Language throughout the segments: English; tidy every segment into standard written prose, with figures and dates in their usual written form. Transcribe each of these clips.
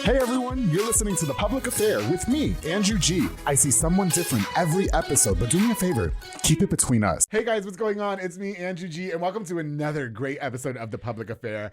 Hey everyone, you're listening to The Public Affair with me, Andrew G. I see someone different every episode, but do me a favor, keep it between us. Hey guys, what's going on? It's me, Andrew G, and welcome to another great episode of The Public Affair.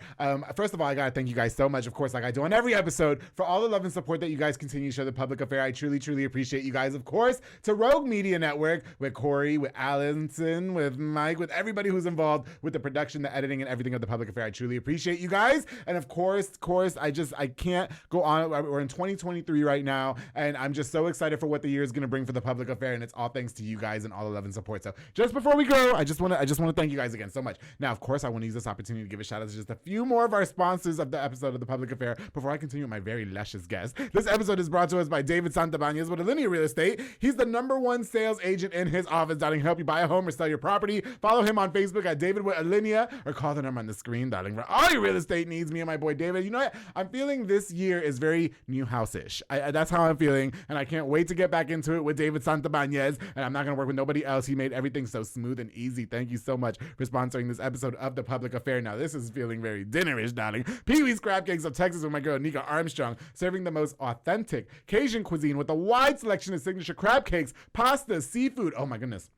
First of all, I gotta thank you guys so much, of course, like I do on every episode, for all the love and support that you guys continue to show The Public Affair. I truly, truly appreciate you guys. Of course, to Rogue Media Network, with Corey, with Allinson, with Mike, with everybody who's involved with the production, the editing, and everything of The Public Affair. I truly appreciate you guys. And of course, I can't go on. We're in 2023 right now, and I'm just so excited for what the year is going to bring for The Public Affair, and it's all thanks to you guys and all the love and support. So just before we go, I just want to thank you guys again so much. Now, of course, I want to use this opportunity to give a shout out to just a few more of our sponsors of the episode of The Public Affair before I continue with my very luscious guest. This episode is brought to us by David Santabanez with Alinea Real Estate. He's the #1 sales agent in his office that can help you buy a home or sell your property. Follow him on Facebook at David with Alinea, or call the number on the screen, darling, for all your real estate needs. Me and my boy David. You know what? I'm feeling this year is very new house-ish. That's how I'm feeling, and I can't wait to get back into it with David Santabanez, and I'm not going to work with nobody else. He made everything so smooth and easy. Thank you so much for sponsoring this episode of The Public Affair. Now, this is feeling very dinnerish, darling. Pee-wee's Crab Cakes of Texas with my girl Nika Armstrong, serving the most authentic Cajun cuisine with a wide selection of signature crab cakes, pasta, seafood. Oh my goodness.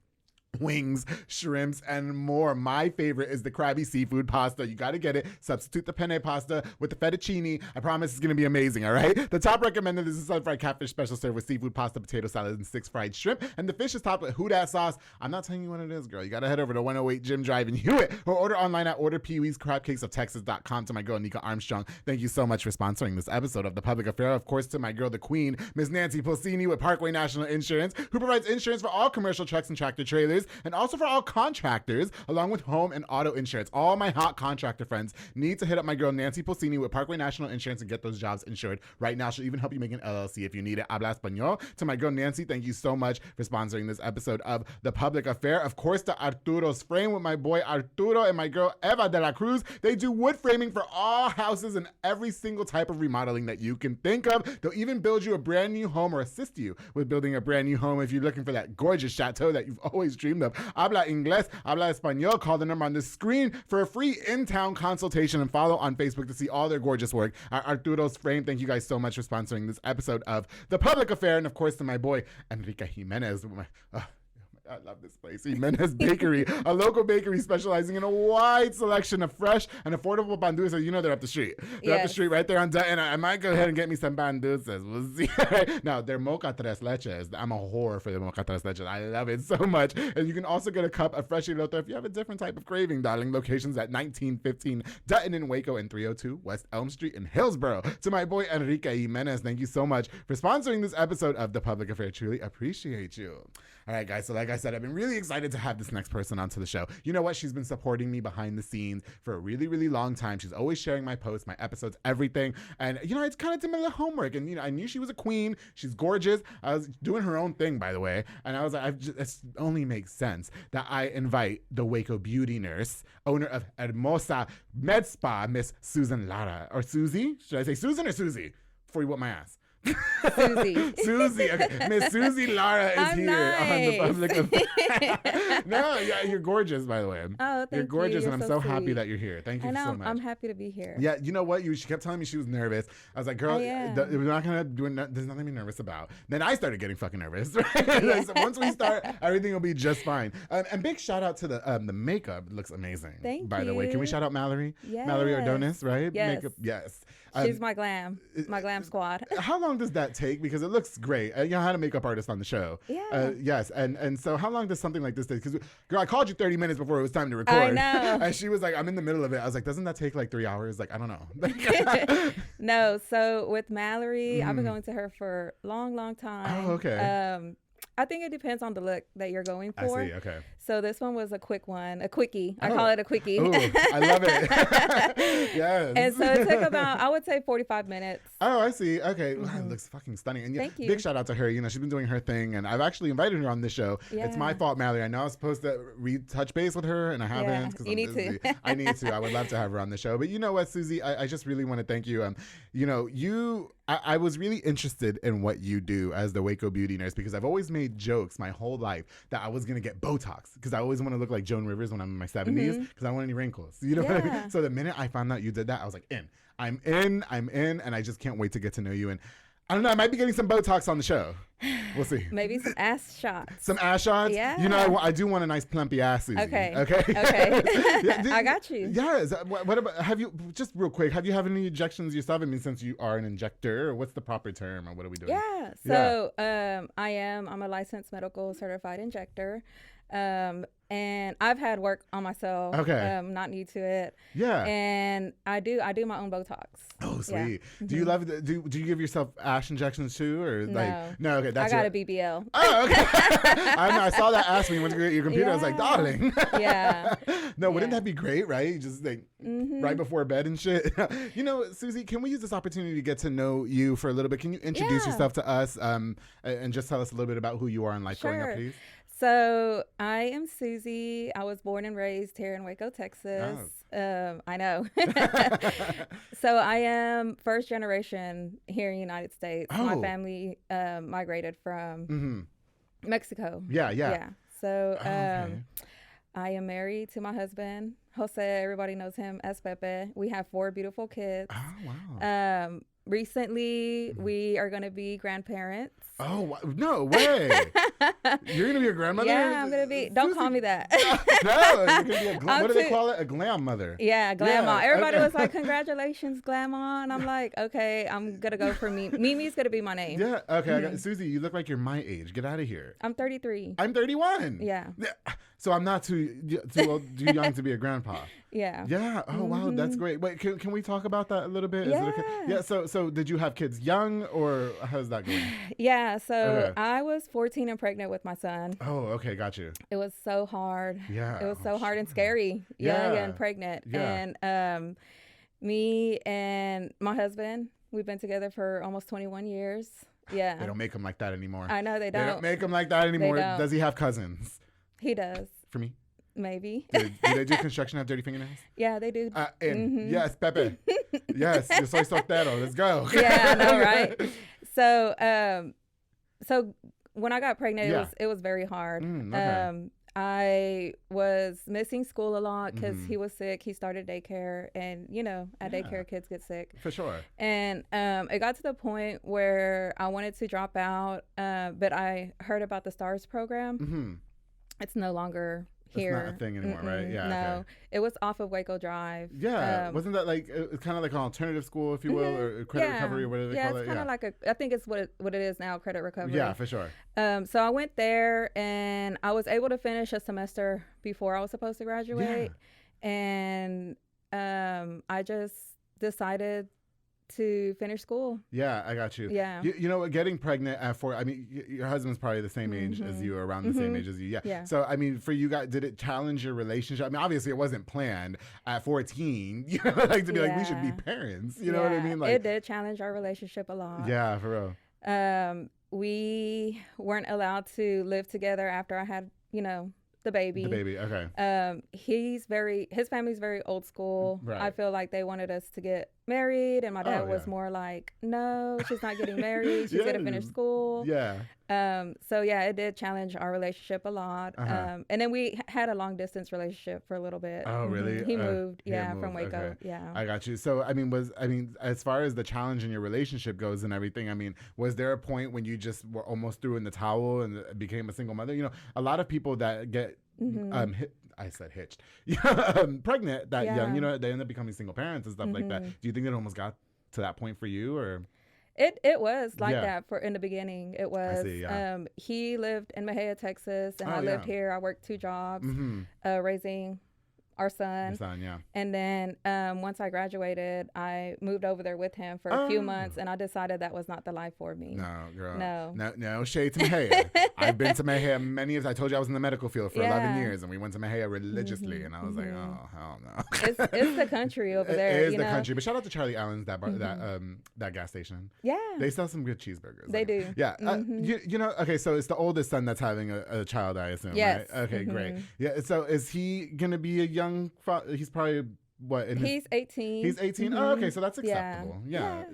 Wings, shrimps, and more. My favorite is the crabby seafood pasta. You got to get it. Substitute the penne pasta with the fettuccine. I promise it's going to be amazing, all right? The top recommended is the sun-fried catfish special served with seafood pasta, potato salad, and 6 fried shrimp. And the fish is topped with who-dat sauce. I'm not telling you what it is, girl. You got to head over to 108 Jim Drive in Hewitt, or order online at orderpeeweescrabcakesoftexas.com. To my girl, Nika Armstrong, thank you so much for sponsoring this episode of The Public Affair. Of course, to my girl, the queen, Miss Nancy Pulsini with Parkway National Insurance, who provides insurance for all commercial trucks and tractor trailers, and also for all contractors, along with home and auto insurance. All my hot contractor friends need to hit up my girl Nancy Pulsini with Parkway National Insurance and get those jobs insured right now. She'll even help you make an LLC if you need it. Habla español. To my girl Nancy, thank you so much for sponsoring this episode of The Public Affair. Of course, to Arturo's Frame with my boy Arturo and my girl Eva de la Cruz. They do wood framing for all houses and every single type of remodeling that you can think of. They'll even build you a brand new home or assist you with building a brand new home if you're looking for that gorgeous chateau that you've always dreamed of. Habla Inglés, habla español. Call the number on the screen for a free in-town consultation, and follow on Facebook to see all their gorgeous work at Arturo's Frame. Thank you guys so much for sponsoring this episode of The Public Affair. And of course, to my boy Enrique Jimenez, I love this place. Jimenez Bakery, a local bakery specializing in a wide selection of fresh and affordable pan dulces. You know they're up the street. They're up the street right there on Dutton. I might go ahead and get me some pan dulces. We'll see. Now, they're mocha tres leches. I'm a whore for the mocha tres leches. I love it so much. And you can also get a cup of fresh elote if you have a different type of craving, darling. Locations at 1915 Dutton in Waco and 302 West Elm Street in Hillsboro. To my boy Enrique Jimenez, thank you so much for sponsoring this episode of The Public Affair. Truly appreciate you. All right, guys. So like I said, I've been really excited to have this next person onto the show. You know what? She's been supporting me behind the scenes for a really, really long time. She's always sharing my posts, my episodes, everything. And, you know, it's kind of did my little homework. And, you know, I knew she was a queen. She's gorgeous. I was doing her own thing, by the way. And I was like, it only makes sense that I invite the Waco Beauty Nurse, owner of Hermosa Med Spa, Miss Susan Lara. Or Susie? Should I say Susan or Susie? Before you whip my ass. Susie. Susie. Okay. Miss Susie Lara is I'm here nice. on The Public Affair. No, yeah, you're gorgeous, by the way. Oh, thank you. You're gorgeous, You're and I'm so so happy sweet. that you're here. Thank you I know, so much. I'm happy to be here. Yeah, you know what? She kept telling me she was nervous. I was like, girl, we're not gonna do it. There's nothing to be nervous about. Then I started getting fucking nervous. Right? Like, so once we start, everything will be just fine. And big shout out to the makeup. It looks amazing. Thank by the way, can we you. shout out Mallory? Yes. Mallory Ordonis, right? Yes. Makeup. Yes. She's my glam squad. How long does that take? Because it looks great. You know, I had a makeup artist on the show. Yeah. Yes. And so how long does something like this take? Because, girl, I called you 30 minutes before it was time to record. I know. And she was like, I'm in the middle of it. I was like, doesn't that take like 3 hours? Like, I don't know. No. So with Mallory, I've been going to her for a long time. Oh, okay. I think it depends on the look that you're going for. I see. Okay. So this one was a quick one, a quickie. I call it a quickie. Ooh, I love it. Yes. And so it took about, I would say 45 minutes. Oh, I see. Okay. Wow, it looks fucking stunning. And yeah, Thank you. big shout out to her. You know, she's been doing her thing, and I've actually invited her on this show. Yeah. It's my fault, Mallory. I know I was supposed to touch base with her, and I haven't. Because you need busy. to. I need to. I would love to have her on the show. But you know what, Susie? I just really want to thank you. You know, I was really interested in what you do as the Waco Beauty Nurse, because I've always made jokes my whole life that I was going to get Botox, because I always want to look like Joan Rivers when I'm in my 70s, because I don't want any wrinkles. You know what I mean? So the minute I found out you did that, I was like, I'm in, and I just can't wait to get to know you. And I don't know, I might be getting some Botox on the show. We'll see. Maybe some ass shots. Some ass shots? Yeah. You know, I do want a nice plumpy ass, Susie. Okay. Yeah, I got you. Yes. What about, have you, just real quick, have you had any injections yourself? I mean, since you are an injector, or what's the proper term, or what are we doing? Yeah. So I'm a licensed medical certified injector. And I've had work on myself. Okay. Not new to it. Yeah. And I do my own Botox. Oh, sweet. Yeah. Do you love it? Do you give yourself ass injections too, or no? Okay, that's I got a BBL. Oh, okay. I saw that ass when you went to get your computer. I was like, darling. Yeah. No, wouldn't that be great, right? Just like right before bed and shit. You know, Susie, can we use this opportunity to get to know you for a little bit? Can you introduce yourself to us and just tell us a little bit about who you are in life growing up, please? So I am Susie. I was born and raised here in Waco, Texas. Oh. I know. So I am first generation here in the United States. Oh. My family migrated from Mexico. Yeah. So I am married to my husband, Jose. Everybody knows him as Pepe. We have 4 beautiful kids. Oh, wow. Recently, we are going to be grandparents. Oh, no way. You're going to be a grandmother? Yeah, I'm going to be. Don't call me that. No, you're going to be a what do they call it? A glam mother. Yeah, grandma. Yeah, everybody was like, congratulations, grandma. And I'm like, okay, I'm going to go for Mimi. Mimi's going to be my name. Yeah, okay. Susie, you look like you're my age. Get out of here. I'm 33. I'm 31. Yeah. So I'm not too young to be a grandpa. Yeah. Yeah. Oh, wow. That's great. Wait, can we talk about that a little bit? Yeah. Is it okay? Yeah. So did you have kids young, or how's that going? Yeah. So I was 14 and pregnant with my son. Oh, okay. Got you. It was so hard. Yeah. It was so hard and scary. Young and pregnant. Yeah. And me and my husband, we've been together for almost 21 years. Yeah. They don't make them like that anymore. I know they don't. They don't make them like that anymore. Does he have cousins? He does. For me? Maybe. Do they do construction have dirty fingernails? Yeah, they do. Yes, Pepe. Yes, yo soy soltero. Let's go. Yeah, I know, right? So when I got pregnant, it was very hard. Okay. I was missing school a lot because he was sick. He started daycare, and at daycare kids get sick. For sure. And it got to the point where I wanted to drop out, but I heard about the STARS program. It's no longer here. It's not a thing anymore, right? Yeah. No, okay. It was off of Waco Drive. Yeah. Wasn't that like kind of like an alternative school, if you will, or credit recovery, or whatever they call it? It's kind of like I think it's what it is now, credit recovery. Yeah, for sure. So I went there, and I was able to finish a semester before I was supposed to graduate, and I just decided to finish school. Yeah, I got you. Yeah. You know, getting pregnant at 4, I mean, your husband's probably the same age as you, or around the same age as you. Yeah. So, I mean, for you guys, did it challenge your relationship? I mean, obviously it wasn't planned at 14, like to be like, we should be parents. You know what I mean? Like, it did challenge our relationship a lot. Yeah, for real. We weren't allowed to live together after I had, the baby. Okay. His family's very old school. Right. I feel like they wanted us to get married, and my dad was more like, no, she's not getting married. She's gonna finish school. Yeah. So it did challenge our relationship a lot. And then we had a long distance relationship for a little bit. Oh, really? He moved, from Waco. Okay. Yeah. I got you. So, I mean, as far as the challenge in your relationship goes and everything, I mean, was there a point when you just were almost threw in the towel and became a single mother? A lot of people that get I said hitched. Pregnant that young, they end up becoming single parents and stuff like that. Do you think it almost got to that point for you, or? It was like that in the beginning. It was. I see, he lived in Mejia, Texas, and I lived here. I worked 2 jobs, raising our son. And then once I graduated, I moved over there with him for a few months, and I decided that was not the life for me. No, girl. No shade to Mejia. I've been to Mejia many years. I told you I was in the medical field for 11 years, and we went to Mejia religiously, and I was like, oh, hell no. It's the country over there. It is the country. But shout out to Charlie Allen's, that gas station. Yeah. They sell some good cheeseburgers. They do. Yeah. Okay, so it's the oldest son that's having a child, I assume, right? Okay, great. Yeah, so is he going to be a young he's probably he's 18. He's 18. Oh, okay, so that's acceptable. Yeah.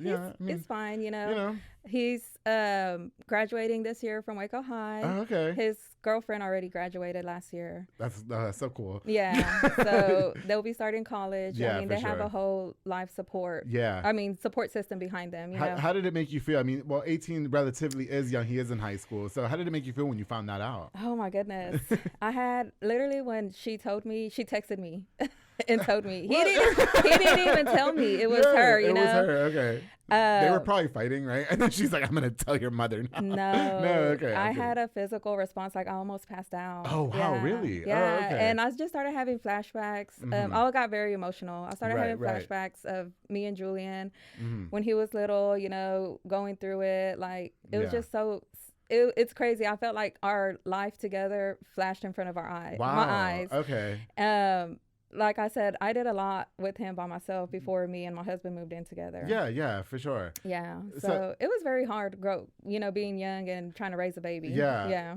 It's fine. He's graduating this year from Waco High. Oh, okay. His girlfriend already graduated last year. That's so cool. Yeah. So they'll be starting college. Yeah, I mean, they have a whole life support. Yeah. I mean, support system behind them. You know? How did it make you feel? I mean, well, 18 relatively is young. He is in high school. So how did it make you feel when you found that out? Oh my goodness. I had literally when she told me, she texted me and told me. He didn't even tell me. It was her, you know. It was her, okay. They were probably fighting, right? And then she's like, I'm going to tell your mother now. No, okay. I had a physical response. Like I almost passed out. Oh, wow, really? Yeah. Oh, okay. And I just started having flashbacks. I got very emotional. I started having flashbacks of me and Julian when he was little, you know, going through it. Like it was just so... It's crazy. I felt like our life together flashed in front of our eyes. Wow. My eyes. Okay. Like I said, I did a lot with him by myself before me and my husband moved in together. Yeah, for sure. Yeah. So it was very hard to grow, you know, being young and trying to raise a baby. Yeah.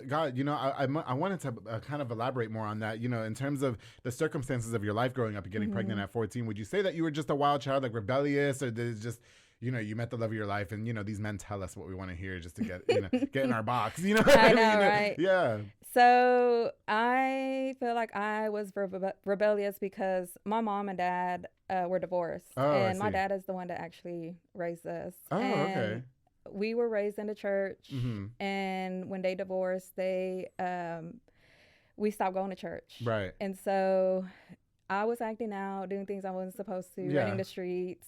God, you know, I wanted to kind of elaborate more on that, you know, in terms of the circumstances of your life growing up and getting pregnant at 14. Would you say that you were just a wild child, like rebellious, or did it just... You know, you met the love of your life, and you know these men tell us what we want to hear just to get, you know, get in our box. You know, I know, right? Yeah. So I feel like I was rebellious because my mom and dad were divorced, and my dad is the one that actually raised us. Oh, and okay. We were raised in the church, and when they divorced, we stopped going to church. Right. And so I was acting out, doing things I wasn't supposed to, running the streets.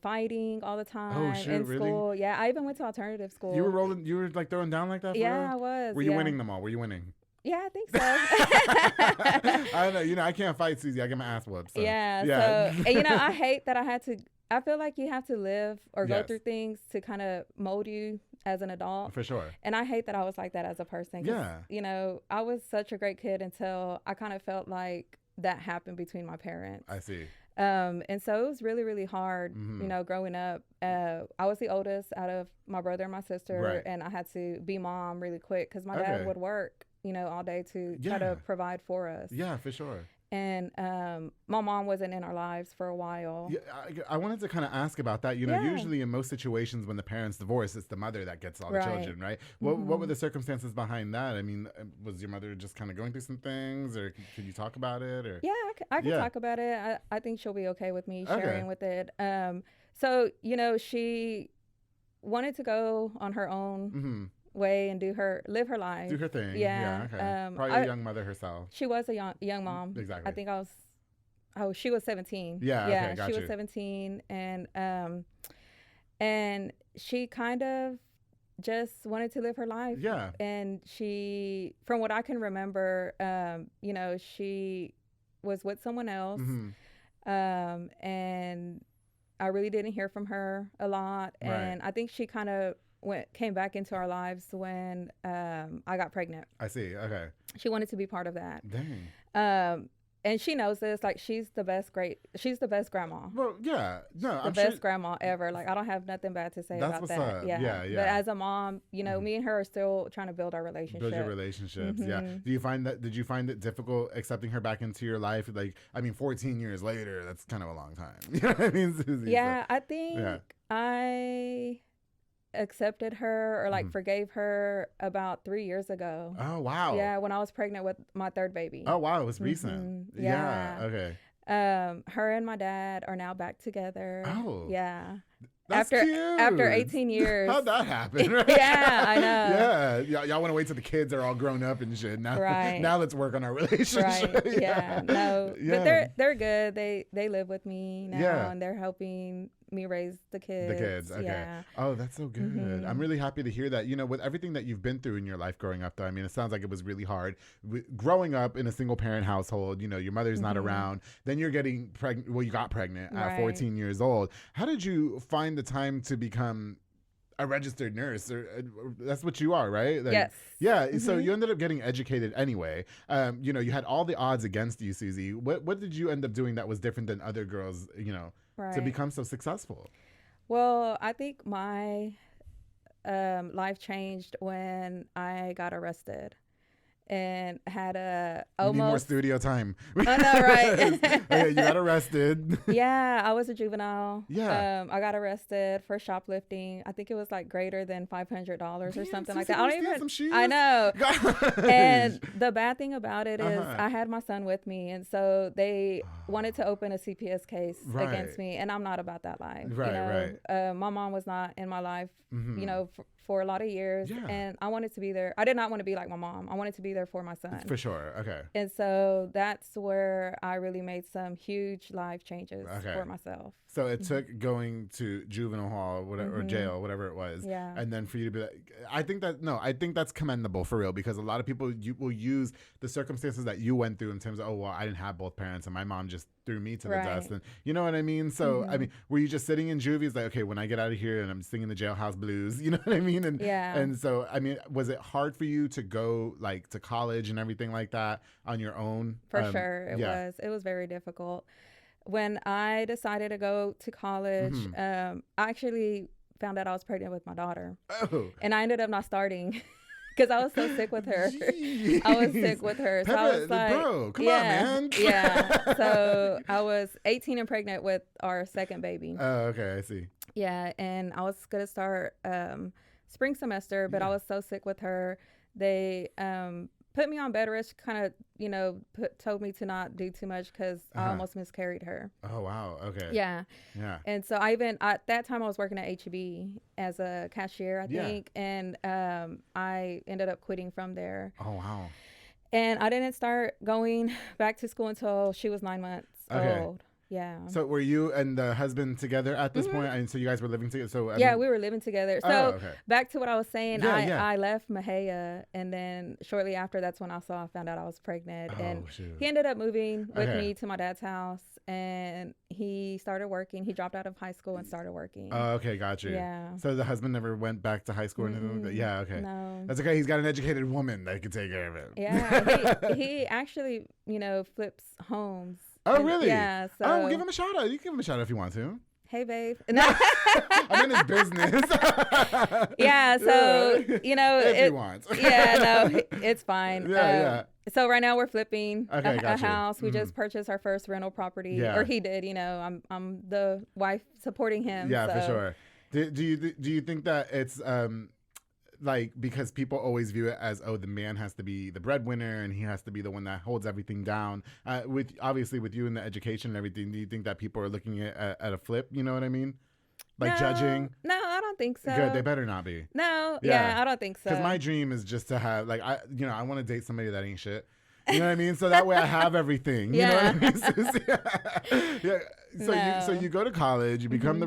Fighting all the time in school. Really? Yeah, I even went to alternative school. You were like throwing down like that? Yeah, I was. Were you winning them all? Were you winning? Yeah, I think so. I don't know. You know, I can't fight, Susie. I get my ass whooped. So. Yeah. So, and, you know, I hate that I feel like you have to live or go through things to kind of mold you as an adult. For sure. And I hate that I was like that as a person. Yeah. You know, I was such a great kid until I kind of felt like that happened between my parents. I see. And so it was really, really hard, you know, growing up. I was the oldest out of my brother and my sister, and I had to be mom really quick because my dad would work, you know, all day to try to provide for us. Yeah, for sure. And my mom wasn't in our lives for a while. Yeah, I wanted to kind of ask about that. You know, usually in most situations when the parents divorce, it's the mother that gets all the children, right? What were the circumstances behind that? I mean, was your mother just kind of going through some things, or can you talk about it? Or yeah, I can talk about it. I think she'll be okay with me sharing with it. So, you know, she wanted to go on her own way and live her life, do her thing. Yeah. Okay. Probably a young mother herself. She was a young mom. Exactly. I think she was 17. Yeah. Okay, got she was 17, and she kind of just wanted to live her life. Yeah. And she, from what I can remember, you know, she was with someone else, and I really didn't hear from her a lot. And I think she kind of came back into our lives when I got pregnant. I see. Okay. She wanted to be part of that. Dang. And she knows this. Like, she's the best grandma. Well, yeah. No, I'm best grandma ever. Like, I don't have nothing bad to say about that. Up. Yeah. But as a mom, you know, me and her are still trying to build our relationship. Build your relationships. Yeah. Did you find it difficult accepting her back into your life? Like, I mean, 14 years later, that's kind of a long time. You know what I mean, Susie? Yeah, so, I think I accepted her or like forgave her about 3 years ago. Oh, wow. Yeah, when I was pregnant with my third baby. Oh, wow. It was recent. Yeah. Okay. Her and my dad are now back together. Oh. Yeah. That's cute. After 18 years. How'd that happen? Right? Yeah, I know. Yeah. Y'all want to wait till the kids are all grown up and shit. Now, right. Now let's work on our relationship. Right. Yeah. No. Yeah. But they're good. They live with me now, and they're helping me raise the kids. The kids, okay. Yeah. Oh, that's so good. I'm really happy to hear that. You know, with everything that you've been through in your life growing up, though, I mean, it sounds like it was really hard. Growing up in a single parent household, you know, your mother's not around. Then you're getting pregnant. Well, you got pregnant at 14 years old. How did you find the time to become a registered nurse? Or that's what you are, right? Like, yes. Yeah. So you ended up getting educated anyway. You know, you had all the odds against you, Susie. What did you end up doing that was different than other girls, you know, to become so successful? Well, I think my life changed when I got arrested. and had a You need more almost. studio time. I know, right? Okay, you got arrested. Yeah, I was a juvenile. Yeah. I got arrested for shoplifting. I think it was like greater than $500 or something like Susie, that. I don't steal even. some shoes? I know. Gosh. And the bad thing about it is Uh-huh. I had my son with me, and so they wanted to open a CPS case Right. against me, and I'm not about that life. Right, right. My mom was not in my life, Mhm. for a lot of years, Yeah. and I wanted to be there. I did not want to be like my mom. I wanted to be there for my son. For sure. Okay. And so that's where I really made some huge life changes Okay. for myself. So it took going to juvenile hall, whatever, or jail, whatever it was, Yeah. and then for you to be like, I think that's commendable for real, because a lot of people will use the circumstances that you went through in terms of, oh well, I didn't have both parents and my mom just threw me to the Right. dust, and you know what I mean. So I mean, were you just sitting in juvie? It's like, okay, when I get out of here and I'm singing the jailhouse blues, you know what I mean? And Yeah. and so I mean, was it hard for you to go like to college and everything like that on your own? For sure, it yeah. was. It was very difficult. When I decided to go to college, I actually found out I was pregnant with my daughter, Oh. and I ended up not starting because I was so sick with her. Jeez. I was sick with her, so I Peppa, was like, bro, come yeah, on, man. yeah. So I was 18 and pregnant with our second baby. Oh, okay, I see. Yeah, and I was gonna start spring semester, but I was so sick with her. They put me on bed rest, kind of, told me to not do too much because I almost miscarried her. Oh, wow. Okay. Yeah. Yeah. And so at that time I was working at HEB as a cashier, I think, and I ended up quitting from there. Oh, wow. And I didn't start going back to school until she was 9 months old. Yeah. So were you and the husband together at this point? And so you guys were living together? So we were living together. So okay. back to what I was saying, Yeah, I left Mahia, and then shortly after, that's when I found out I was pregnant. And shoot. he ended up moving with me to my dad's house, and he started working. He dropped out of high school and started working. Oh, okay, got you. Yeah. So the husband never went back to high school or anything like that? Yeah, okay. No. That's okay. He's got an educated woman that can take care of it. Yeah, he actually, flips homes. Oh, really? Yeah. So. Oh, well, give him a shout out. You can give him a shout out if you want to. Hey, babe. No. I'm in his business. Yeah. So, if you want. Yeah, no, it's fine. Yeah. So right now we're flipping Okay, a gotcha. house. We just purchased our first rental property, or he did. I'm the wife supporting him. Yeah, so. for sure. Do you think that it's like, because people always view it as, oh, the man has to be the breadwinner and he has to be the one that holds everything down. With you in the education and everything, do you think that people are looking at a flip? You know what I mean? Like judging? No, I don't think so. Good, they better not be. No, yeah, I don't think so. Because my dream is just to have, like, I want to date somebody that ain't shit. You know what I mean? So that way I have everything. You know what I mean? So you go to college, you become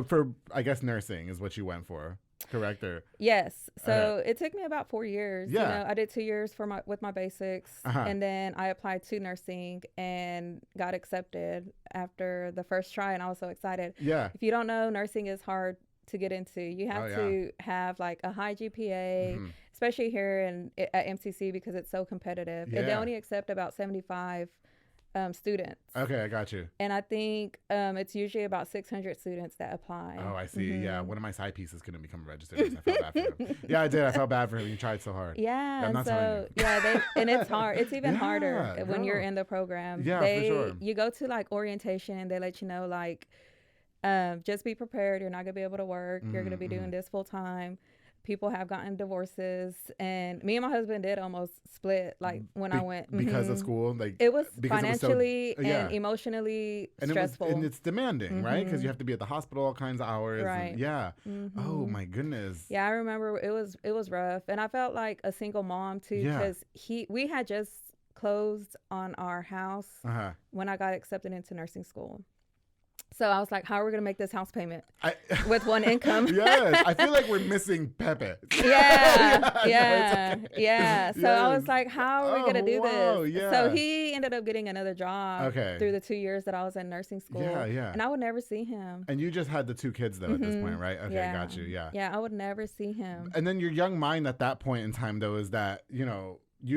for, I guess, nursing is what you went for. Correct? Or yes. So it took me about 4 years. Yeah. I did 2 years with my basics, and then I applied to nursing and got accepted after the first try, and I was so excited. Yeah. If you don't know, nursing is hard to get into. You have to have like a high GPA, especially here at MCC, because it's so competitive. Yeah. And they only accept about 75 students. Okay, I got you. And I think it's usually about 600 students that apply. Oh, I see. Yeah, one of my side pieces couldn't become registered. I felt bad for him. Yeah, I did. I felt bad for him. He tried so hard. Yeah, I'm not telling you. and it's hard. It's even harder when girl. you're in the program. Yeah, for sure. You go to like orientation, and they let you know like, just be prepared. You're not gonna be able to work. You're gonna be doing this full time. People have gotten divorces, and me and my husband did almost split. Like when I went because of school, like it was because financially it was so, and emotionally stressful, and it's demanding, right? Because you have to be at the hospital all kinds of hours. Right. And, oh my goodness. Yeah, I remember it was rough, and I felt like a single mom too, because we had just closed on our house when I got accepted into nursing school. So I was like, how are we going to make this house payment with one income? Yes. I feel like we're missing Pepe. Yeah. So I was like, how are we going to do this? Yeah. So he ended up getting another job through the 2 years that I was in nursing school. Yeah. And I would never see him. And you just had the 2 kids, though, at this point, right? Okay, got you. Yeah. Yeah, I would never see him. And then your young mind at that point in time, though, is that,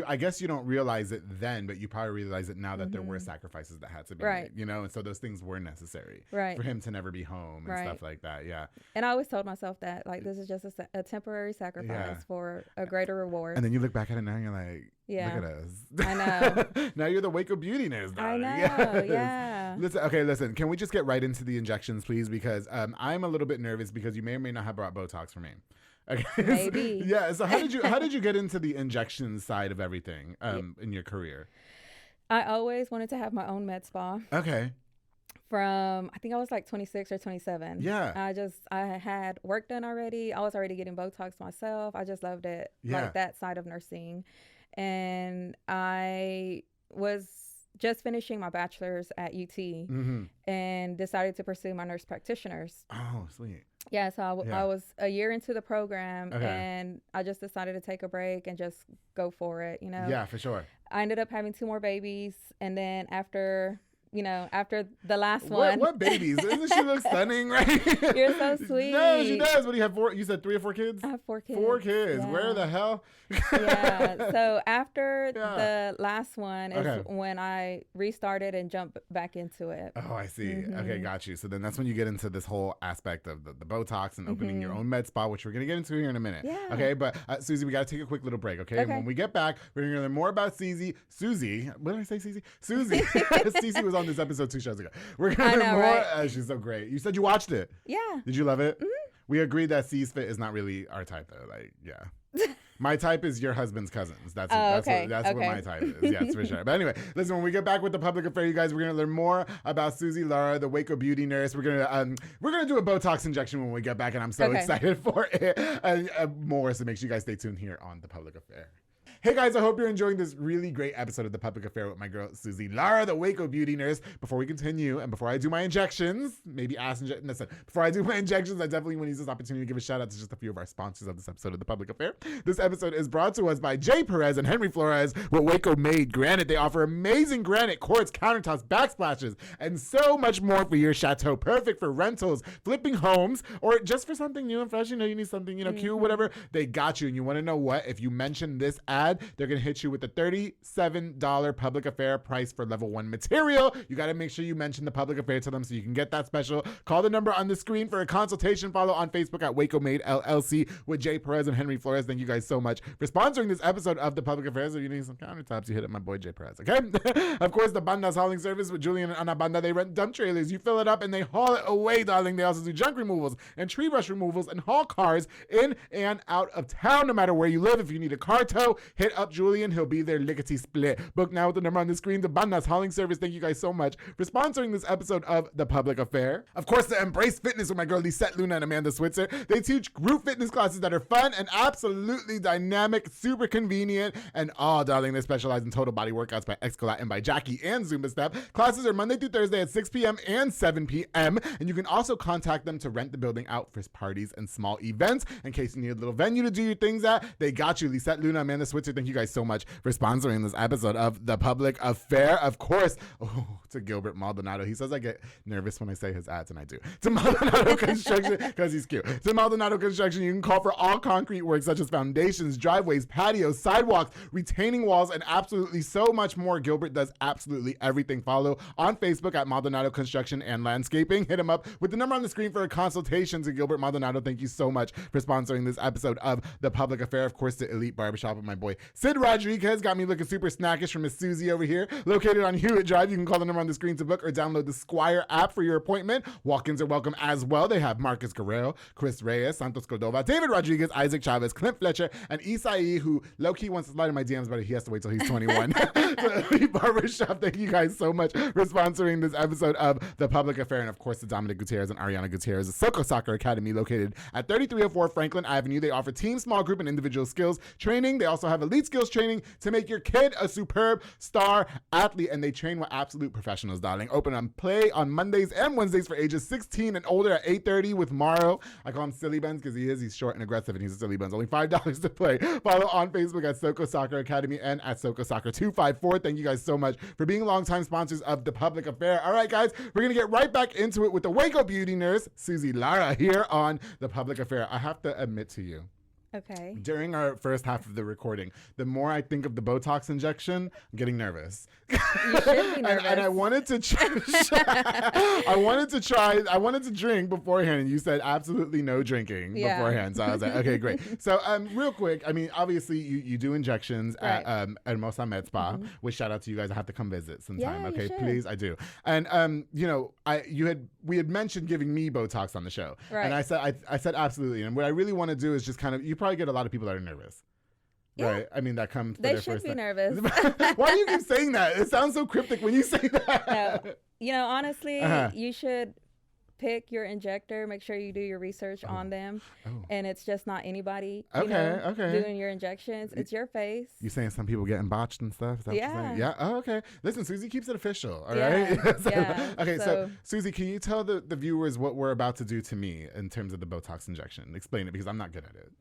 I guess you don't realize it then, but you probably realize it now that there were sacrifices that had to be made, and so those things were necessary for him to never be home and stuff like that. Yeah. And I always told myself that, like, this is just a temporary sacrifice for a greater reward. And then you look back at it now and you're like, Yeah. Look at us. I know. Now you're the Waco Beauty Nurse, darling. I know. Yes. Yeah. Listen. Can we just get right into the injections, please? Because I'm a little bit nervous because you may or may not have brought Botox for me. Okay. Maybe. Yeah. So how did you get into the injection side of everything in your career? I always wanted to have my own med spa. Okay. From I think I was like 26 or 27. Yeah. I had work done already. I was already getting Botox myself. I just loved it, like that side of nursing. And I was just finishing my bachelor's at UT and decided to pursue my nurse practitioners. Oh, sweet. Yeah, so I was a year into the program and I just decided to take a break and just go for it, Yeah, for sure. I ended up having 2 more babies, and then after the last one. What babies? Doesn't she look stunning, right? You're so sweet. No, she does. What do you have? 4? You said 3 or 4 kids? I have 4 kids. 4 kids. Yeah. Where the hell? Yeah. So after the last one is when I restarted and jumped back into it. Oh, I see. Okay, got you. So then that's when you get into this whole aspect of the Botox and opening your own med spa, which we're going to get into here in a minute. Yeah. Okay, but Susie, we got to take a quick little break, okay? And when we get back, we're going to learn more about Susie. What did I say, Susie? Susie. Susie was on this episode 2 shows ago. We're going to learn more. Right? She's so great. You said you watched it. Yeah. Did you love it? We agreed that C's fit is not really our type, though. Like, yeah. My type is your husband's cousins. That's what my type is. Yes, for sure. But anyway, listen, when we get back with the public affair, you guys, we're gonna learn more about Susie, Lara, the Waco Beauty Nurse. We're gonna do a Botox injection when we get back, and I'm so excited for it. And more, so make sure you guys stay tuned here on the public affair. Hey guys, I hope you're enjoying this really great episode of The Public Affair with my girl, Susie, Lara, the Waco Beauty Nurse. Before we continue, and before I do my injections, before I do my injections, I definitely want to use this opportunity to give a shout out to just a few of our sponsors of this episode of The Public Affair. This episode is brought to us by Jay Perez and Henry Flores with Waco Made Granite. They offer amazing granite, quartz, countertops, backsplashes, and so much more for your chateau. Perfect for rentals, flipping homes, or just for something new and fresh. You need something, cute, whatever. They got you. And you want to know what? If you mention this ad, they're going to hit you with a $37 public affair price for level 1 material. You got to make sure you mention the public affair to them so you can get that special. Call the number on the screen for a consultation. Follow on Facebook at Waco Made LLC with Jay Perez and Henry Flores. Thank you guys so much for sponsoring this episode of The Public Affairs. If you need some countertops, you hit up my boy Jay Perez, okay? Of course, the Banda's hauling service with Julian and Ana Banda. They rent dump trailers. You fill it up and they haul it away, darling. They also do junk removals and tree brush removals and haul cars in and out of town, no matter where you live. If you need a car tow, hit up Julian. He'll be there lickety split. Book now with the number on the screen. The Banda's hauling service. Thank you guys so much for sponsoring this episode of The Public Affair. Of course, the Embrace Fitness with my girl Lisette Luna and Amanda Switzer. They teach group fitness classes that are fun and absolutely dynamic, super convenient, and darling, they specialize in total body workouts by Xcolat and by Jackie and Zumba Step. Classes are Monday through Thursday at 6 p.m. and 7 p.m. And you can also contact them to rent the building out for parties and small events. In case you need a little venue to do your things at, they got you. Lisette Luna, Amanda Switzer, thank you guys so much for sponsoring this episode of The Public Affair. Of course, to Gilbert Maldonado. He says I get nervous when I say his ads, and I do. To Maldonado Construction, because he's cute. To Maldonado Construction, you can call for all concrete work such as foundations, driveways, patios, sidewalks, retaining walls, and absolutely so much more. Gilbert does absolutely everything. Follow on Facebook at Maldonado Construction and Landscaping. Hit him up with the number on the screen for a consultation. To Gilbert Maldonado, thank you so much for sponsoring this episode of The Public Affair. Of course, the Elite Barbershop with my boy Sid Rodriguez got me looking super snackish from Miss Susie over here. Located on Hewitt Drive, you can call the number on the screen to book or download the Squire app for your appointment. Walk-ins are welcome as well. They have Marcus Guerrero, Chris Reyes, Santos Cordova, David Rodriguez, Isaac Chavez, Clint Fletcher, and Isai, who low-key wants to slide in my DMs, but he has to wait till he's 21. So Elite Barbershop, thank you guys so much for sponsoring this episode of The Public Affair. And of course, the Dominic Gutierrez and Ariana Gutierrez, the Soko Soccer Academy, located at 3304 Franklin Avenue. They offer team, small group, and individual skills training. They also have elite skills training to make your kid a superb star athlete, and they train with absolute professionals, darling. Open on play on Mondays and Wednesdays for ages 16 and older at 8:30 with Morrow. I call him Silly Buns because he's short and aggressive, and he's a Silly Buns. Only $5 to play. Follow on Facebook at Soko Soccer Academy and at Soko Soccer 254. Thank you guys so much for being longtime sponsors of The Public Affair. All right, guys, we're going to get right back into it with the Waco Beauty Nurse, Susie Lara, here on The Public Affair. I have to admit to you, Okay. During our first half of the recording, the more I think of the Botox injection, I'm getting nervous. You should be nervous. and I wanted to I wanted to drink beforehand, and you said absolutely no drinking beforehand. So I was like, okay, great. So real quick, I mean, obviously you do injections at Hermosa Med Spa, which shout out to you guys. I have to come visit sometime. Yeah, okay, you should. please, I do. And you know, we had mentioned giving me Botox on the show, and I said absolutely. And what I really want to do is just kind of, you probably get a lot of people that are nervous. Yeah. Right. I mean, that comes for they their should first be time. nervous. Why do you keep saying that? It sounds so cryptic when you say that. No. You know, honestly, you should pick your injector. Make sure you do your research on them. And it's just not anybody doing your injections. It's your face. You saying some people getting botched and stuff? Is that what you're saying? Yeah. Oh, okay. Listen, Susie keeps it official. All right. Okay. So Susie, can you tell the viewers what we're about to do to me in terms of the Botox injection? Explain it, because I'm not good at it.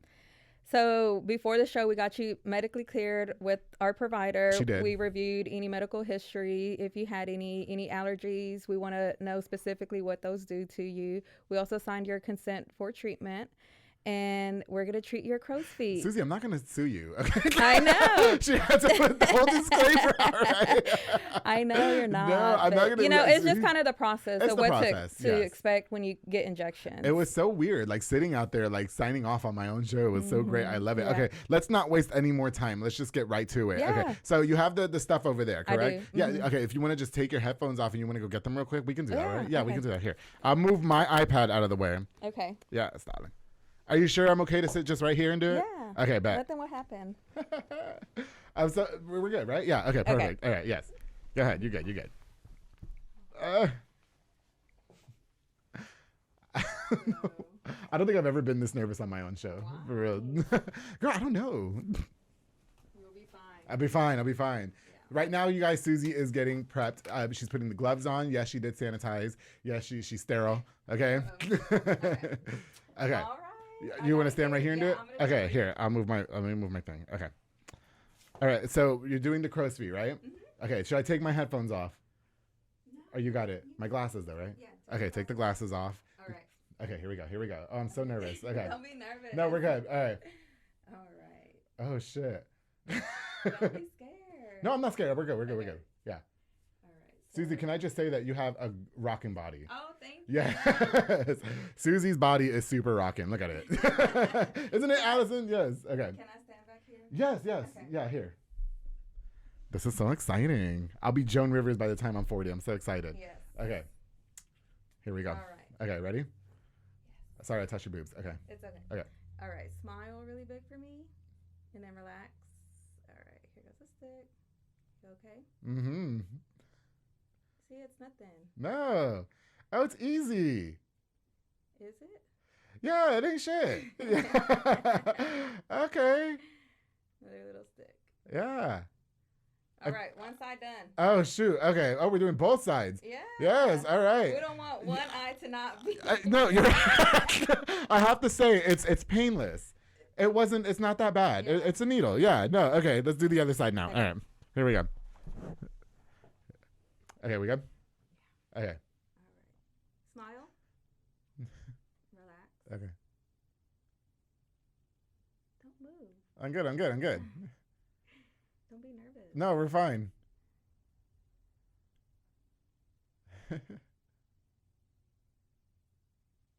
So before the show, we got you medically cleared with our provider. She did. We reviewed any medical history. If you had any allergies, we want to know specifically what those do to you. We also signed your consent for treatment. And we're going to treat your crow's feet. Susie, I'm not going to sue you. Okay? I know. She had to put the whole disclaimer out, right? I know you're not. No, I'm not going to. You know, it's just kind of the process of what to yes. expect when you get injections. It was so weird, like sitting out there, like signing off on my own show. It was so great. I love it. Yeah. Okay, let's not waste any more time. Let's just get right to it. Yeah. Okay, so you have the stuff over there, correct? I do. Yeah, okay. If you want to just take your headphones off and you want to go get them real quick, we can do that, right? Yeah, okay. we can do that. Here, I'll move my iPad out of the way. Okay. Yeah, darling. Are you sure I'm okay to sit just right here and do it? Yeah. Okay, bet. Nothing will happen. We're good, right? Yeah, okay, perfect. All right, yes. Go ahead, you're good, you're good. I don't think I've ever been this nervous on my own show. Wow. For real. Girl, I don't know. You'll be fine. I'll be fine. Yeah. Right now, you guys, Susie is getting prepped. She's putting the gloves on. Yes, she did sanitize. Yes, she's sterile. Okay? Okay. All right. You want to stand right here and do it? Okay, here. Let me move my thing. Okay. All right. So you're doing the crow's feet, right? Mm-hmm. Okay. Should I take my headphones off? No. Oh, you got it. My glasses, though, right? Yeah. Okay. Take the glasses off. All right. Okay. Here we go. Oh, I'm so nervous. Okay. Don't be nervous. No, we're good. All right. All right. Oh shit. Don't be scared. No, I'm not scared. We're good. Yeah. All right. Susie, can I just say that you have a rocking body? Oh, thank you. Yes. Susie's body is super rocking. Look at it. Isn't it, Allison? Yes. Okay. Can I stand back here? Yes. Okay. Yeah, here. This is so exciting. I'll be Joan Rivers by the time I'm 40. I'm so excited. Yes. Okay. Here we go. All right. Okay, ready? Yes. Sorry, I touched your boobs. Okay. It's okay. Okay. All right. Smile really big for me. And then relax. All right. Here goes the stick. You okay? Mm-hmm. See, it's nothing. No. Oh, it's easy. Is it? Yeah, it ain't shit. Okay. Another little stick. Yeah. All right, one side done. Oh, shoot. Okay. Oh, we're doing both sides. Yeah. Yes. All right. We don't want one eye to not be. No, you're I have to say, it's painless. It's not that bad. Yeah. It's a needle. Yeah. No. Okay. Let's do the other side now. Okay. All right. Here we go. Okay. We good? Okay. All right. Smile. Relax. Okay. Don't move. I'm good. Don't be nervous. No, we're fine.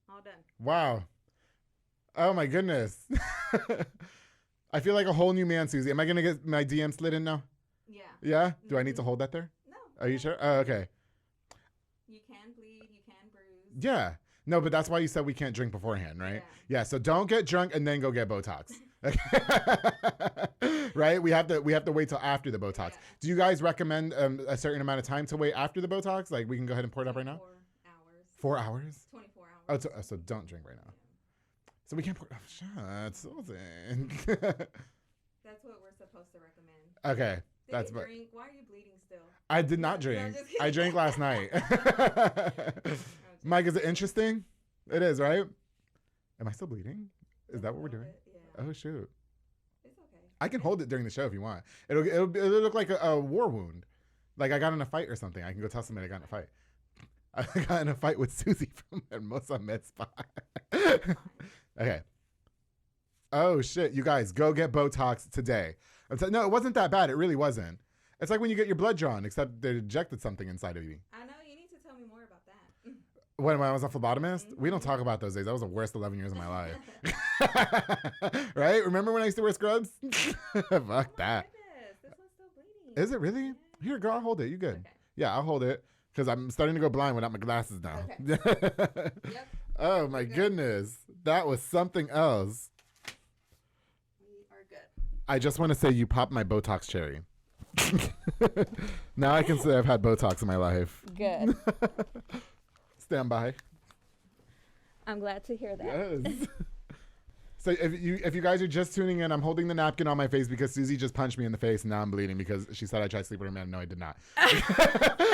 All done. Wow. Oh my goodness. I feel like a whole new man, Susie. Am I going to get my DM slid in now? Yeah. Yeah? Do I need to hold that there? No. Are you sure? Oh, okay. You can bleed. You can bruise. Yeah. No, but that's why you said we can't drink beforehand, right? Yeah. So don't get drunk and then go get Botox. Right? We have to wait till after the Botox. Yeah. Do you guys recommend a certain amount of time to wait after the Botox? Like we can go ahead and pour it up right now? 4 hours. 4 hours? 24 hours. Oh, so don't drink right now. Yeah. So we can't pour shots. That's what we're supposed to recommend. Okay. Did you drink? Why are you bleeding still? I did not drink. I drank last night. Mike, is it interesting? It is, right? Am I still bleeding? Is that what we're doing? Yeah. Oh, shoot. It's okay. I can hold it during the show if you want. It'll look like a war wound. Like I got in a fight or something. I can go tell somebody I got in a fight. I got in a fight with Susie from Hermosa Med Spa. Okay. Oh, shit. You guys, go get Botox today. No, it wasn't that bad. It really wasn't. It's like when you get your blood drawn, except they injected something inside of you. I know. You need to tell me more about that. When I was a phlebotomist, we don't talk about those days. That was the worst 11 years of my life. Right? Remember when I used to wear scrubs? Fuck that. Goodness, this one's still bleeding. Is it really? Yeah. Here, girl, I'll hold it. You good? Okay. Yeah, I'll hold it because I'm starting to go blind without my glasses now. Okay. Yep. Oh, my goodness. That was something else. We are good. I just want to say you popped my Botox cherry. Now I can say I've had Botox in my life. Good. Stand by. I'm glad to hear that. Yes. So if you guys are just tuning in, I'm holding the napkin on my face because Susie just punched me in the face and now I'm bleeding because she said I tried to sleep with her man. No, I did not.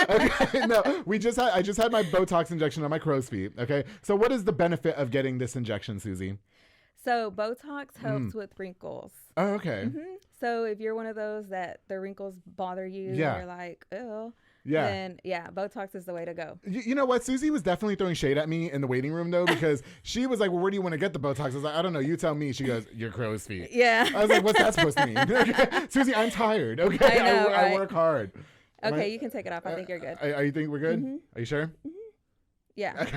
Okay, no, I just had my Botox injection on my crow's feet. Okay, so what is the benefit of getting this injection, Susie? So Botox helps with wrinkles. Oh, okay. Mm-hmm. So if you're one of those that the wrinkles bother you, Yeah. you're like, oh, Yeah. then yeah, Botox is the way to go. You know what? Susie was definitely throwing shade at me in the waiting room though, because she was like, well, where do you want to get the Botox? I was like, I don't know. You tell me. She goes, your crow's feet. Yeah. I was like, what's that supposed to mean? Okay. Susie, I'm tired. Okay. I know, I right? work hard. Okay, you can take it off. I think you're good. You think we're good? Mm-hmm. Are you sure? Yeah.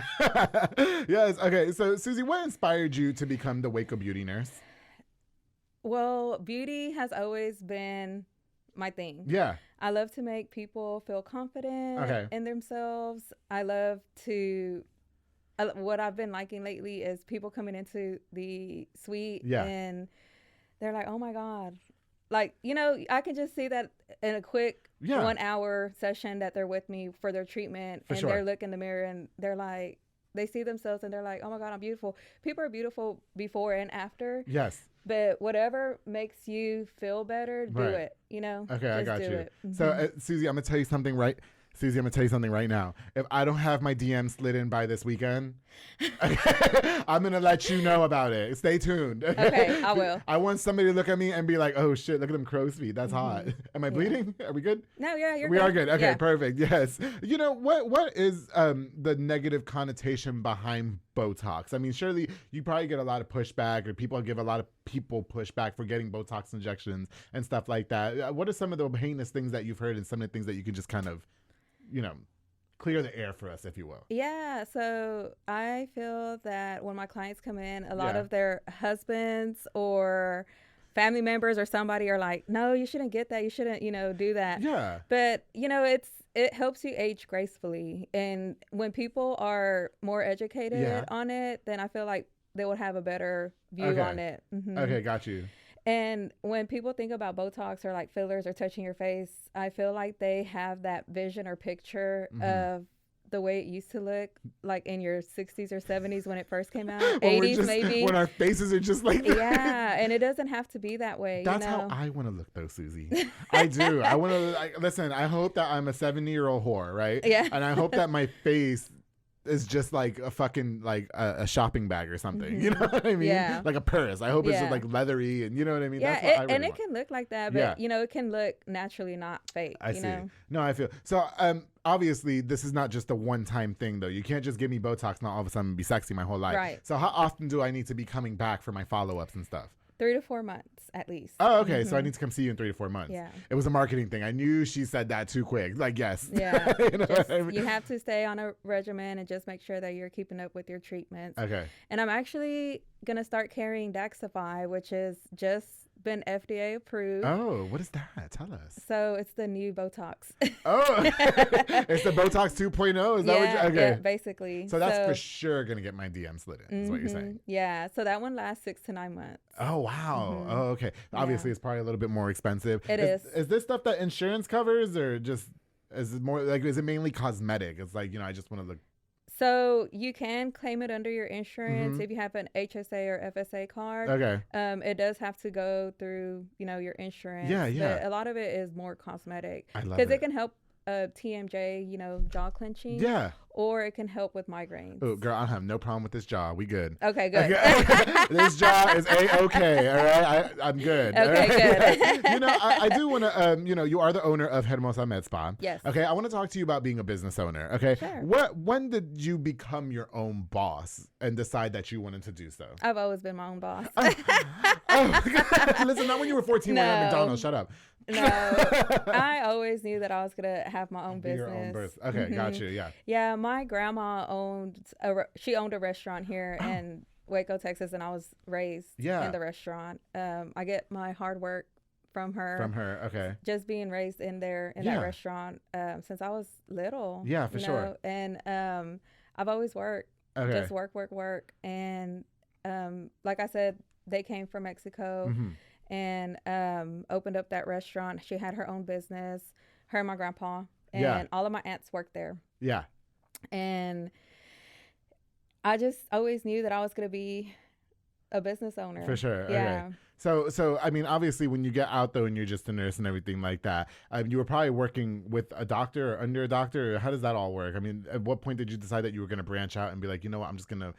Yes. Okay. So Susie, what inspired you to become the Waco Beauty Nurse? Well, beauty has always been my thing. Yeah. I love to make people feel confident in themselves. I love to, what I've been liking lately is people coming into the suite and they're like, oh my God. Like, you know, I can just see that in a quick 1 hour session that they're with me for their treatment and they're looking in the mirror and they're like, they see themselves and they're like, oh my God, I'm beautiful. People are beautiful before and after. Yes. But whatever makes you feel better, do it, you know? Okay, I got you. Mm-hmm. So, Susie, I'm going to tell you something right now. If I don't have my DM slid in by this weekend, I'm going to let you know about it. Stay tuned. Okay, I will. I want somebody to look at me and be like, oh, shit, look at them crow's feet. That's hot. Am I bleeding? Are we good? No, yeah, you're We good. are good. Okay, Yeah. perfect. Yes. You know, what is the negative connotation behind Botox? I mean, surely you probably get a lot of pushback or people give a lot of people pushback for getting Botox injections and stuff like that. What are some of the heinous things that you've heard and some of the things that you can just kind of, you know, clear the air for us, if you will? Yeah, so I feel that when my clients come in, a lot of their husbands or family members or somebody are like, no, you shouldn't get that. You shouldn't, you know, do that. Yeah. But, you know, it helps you age gracefully. And when people are more educated on it, then I feel like they would have a better view on it. Mm-hmm. Okay, got you. And when people think about Botox or like fillers or touching your face, I feel like they have that vision or picture of the way it used to look like in your 60s or 70s when it first came out. 80s maybe. When our faces are just like yeah, and it doesn't have to be that way. That's how I want to look though, Susie. I do. I want to listen, I hope that I'm a 70-year-old whore, right? Yeah. And I hope that my face is just like a fucking like a shopping bag or something. You know what I mean? Yeah. Like a purse. I hope it's just like leathery and you know what I mean? Yeah, That's what I really and it want. can look like that, but you know, it can look naturally, not fake. I see. Know? No, I feel so. Obviously, this is not just a one-time thing, though. You can't just give me Botox and all of a sudden be sexy my whole life. Right. So how often do I need to be coming back for my follow-ups and stuff? 3 to 4 months at least. Oh, okay. So I need to come see you in 3 to 4 months. Yeah. It was a marketing thing. I knew she said that too quick. Like, yes. Yeah. You know what I mean? You have to stay on a regimen and just make sure that you're keeping up with your treatments. Okay. And I'm actually going to start carrying Daxify, which has just been FDA approved. Oh, what is that? Tell us. So it's the new Botox. Oh, it's the Botox 2.0? Is that what you okay. Yeah, basically. So that's for sure going to get my DM slid in, is what you're saying. Yeah. So that one lasts 6 to 9 months. Oh, wow. Oh, okay. Obviously, it's probably a little bit more expensive. It is. Is this stuff that insurance covers or just, is it more like, is it mainly cosmetic? It's like, you know, I just want to look. So you can claim it under your insurance if you have an HSA or FSA card. Okay. It does have to go through, you know, your insurance. Yeah. But a lot of it is more cosmetic. I love because it. it can help TMJ, jaw clenching. Yeah. Or it can help with migraines. Oh, girl, I have no problem with this jaw. We good. Okay, good. Okay. This jaw is A-okay, all right? I'm good. Okay, right? good. I do want to, you are the owner of Hermosa Med Spa. Yes. Okay, I want to talk to you about being a business owner, okay? Sure. When did you become your own boss and decide that you wanted to do so? I've always been my own boss. Listen, not when you were 14 when at McDonald's. Shut up. No, I always knew that I was gonna have my own business. Your own business. Okay, got you. Yeah. Yeah, my grandma owned a restaurant here in Waco, Texas, and I was raised in the restaurant. I get my hard work from her. From her, okay. Just being raised in that restaurant since I was little. Yeah, for sure. And I've always worked. Okay. Just work, and like I said, they came from Mexico. And opened up that restaurant. She had her own business, her and my grandpa, and all of my aunts worked there. Yeah. And I just always knew that I was going to be a business owner. For sure. Yeah. Okay. So I mean, obviously, when you get out though, and you're just a nurse and everything like that, you were probably working with a doctor or under a doctor. Or how does that all work? I mean, at what point did you decide that you were going to branch out and be like, you know what, I'm just going to,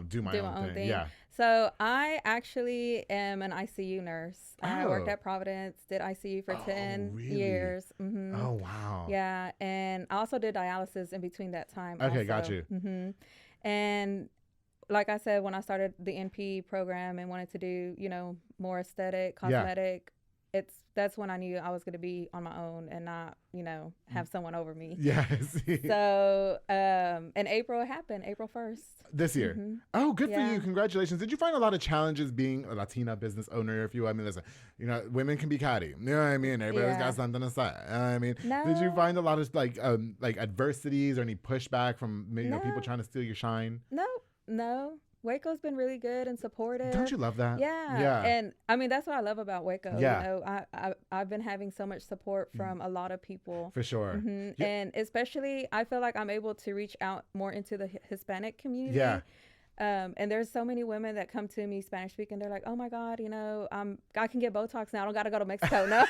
do my own thing? Yeah. So I actually am an ICU nurse. I worked at Providence, did ICU for 10 years. Oh, wow. Yeah. And I also did dialysis in between that time. Okay, got you. And like I said, when I started the NP program and wanted to do, more aesthetic, cosmetic, that's when I knew I was going to be on my own and not, have someone over me. Yeah. So, in April, it happened, April 1st. This year. Oh, good for you. Congratulations. Did you find a lot of challenges being a Latina business owner? If you, I mean, listen, women can be catty. You know what I mean? Everybody's got something to say. I mean, did you find a lot of like adversities or any pushback from, people trying to steal your shine? No. Waco's been really good and supportive. Don't you love that? Yeah. And I mean, that's what I love about Waco. Yeah. I've been having so much support from a lot of people. For sure. Yeah. And especially, I feel like I'm able to reach out more into the Hispanic community. Yeah. And there's so many women that come to me Spanish speaking. They're like, oh my God, I can get Botox now. I don't got to go to Mexico. No.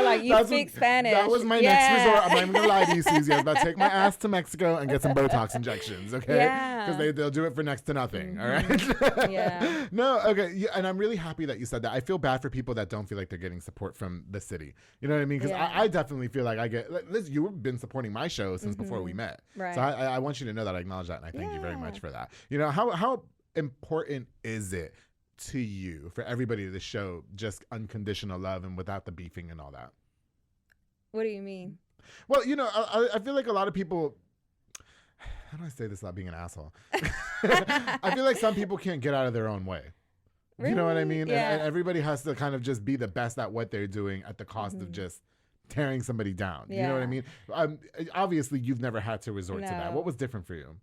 Like you speak Spanish. That was my next resort. I'm not even going to lie to you, Susie. I was about to take my ass to Mexico and get some Botox injections, okay? Yeah. Because they'll do it for next to nothing, all right? Yeah. No, okay. Yeah, and I'm really happy that you said that. I feel bad for people that don't feel like they're getting support from the city. You know what I mean? Because I definitely feel like I get, listen, you've been supporting my show since before we met. Right. So I want you to know that I acknowledge that, and I thank you very much for that. How important is it to you for everybody to show just unconditional love and without the beefing and all that? What do you mean? Well, I feel like a lot of people, how do I say this without being an asshole? I feel like some people can't get out of their own way. Really? You know what I mean? Yeah. And everybody has to kind of just be the best at what they're doing at the cost of just tearing somebody down. Yeah. You know what I mean? Obviously, you've never had to resort to that. What was different for you?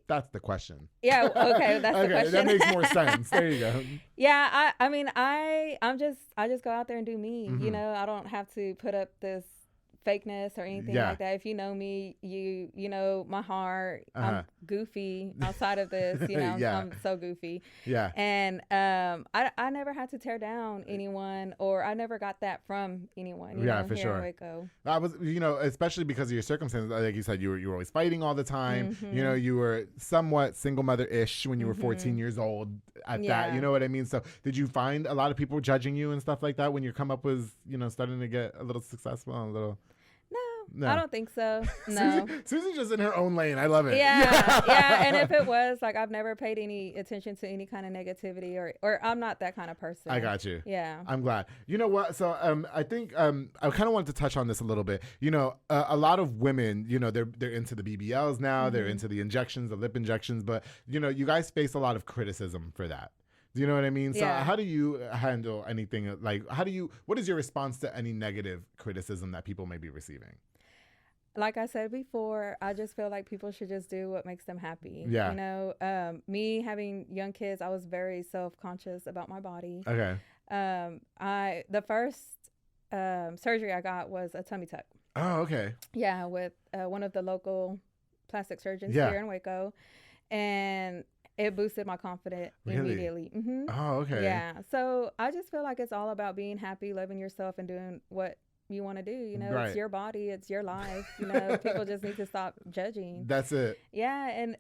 That's the question. Yeah, okay, that's the question. That makes more sense. There you go. Yeah, I mean, I just go out there and do me. I don't have to put up this fakeness or anything like that. If you know me, you know my heart. I'm goofy outside of this. I'm so goofy. Yeah. And I never had to tear down anyone, or I never got that from anyone. For sure. In Waco. I was, especially because of your circumstances. Like you said, you were always fighting all the time. You were somewhat single mother-ish when you were 14 years old. At that, you know what I mean. So, did you find a lot of people judging you and stuff like that when your come up was, starting to get a little successful and a little? No, I don't think so. No. Susie's just in her own lane. I love it. Yeah. And if it was, like, I've never paid any attention to any kind of negativity or I'm not that kind of person. I got you. Yeah. I'm glad. You know what? So I think I kind of wanted to touch on this a little bit. A lot of women, they're into the BBLs now. They're into the injections, the lip injections. But, you guys face a lot of criticism for that. Do you know what I mean? So how do you handle anything what is your response to any negative criticism that people may be receiving? Like I said before, I just feel like people should just do what makes them happy. Yeah. Me having young kids, I was very self-conscious about my body. Okay. The first surgery I got was a tummy tuck. Oh, okay. Yeah, with one of the local plastic surgeons here in Waco. And it boosted my confidence immediately. Mm-hmm. Oh, okay. Yeah. So I just feel like it's all about being happy, loving yourself, and doing what you want to do. You know, Right. it's your body, it's your life. You know, people just need to stop judging. That's it. Yeah. And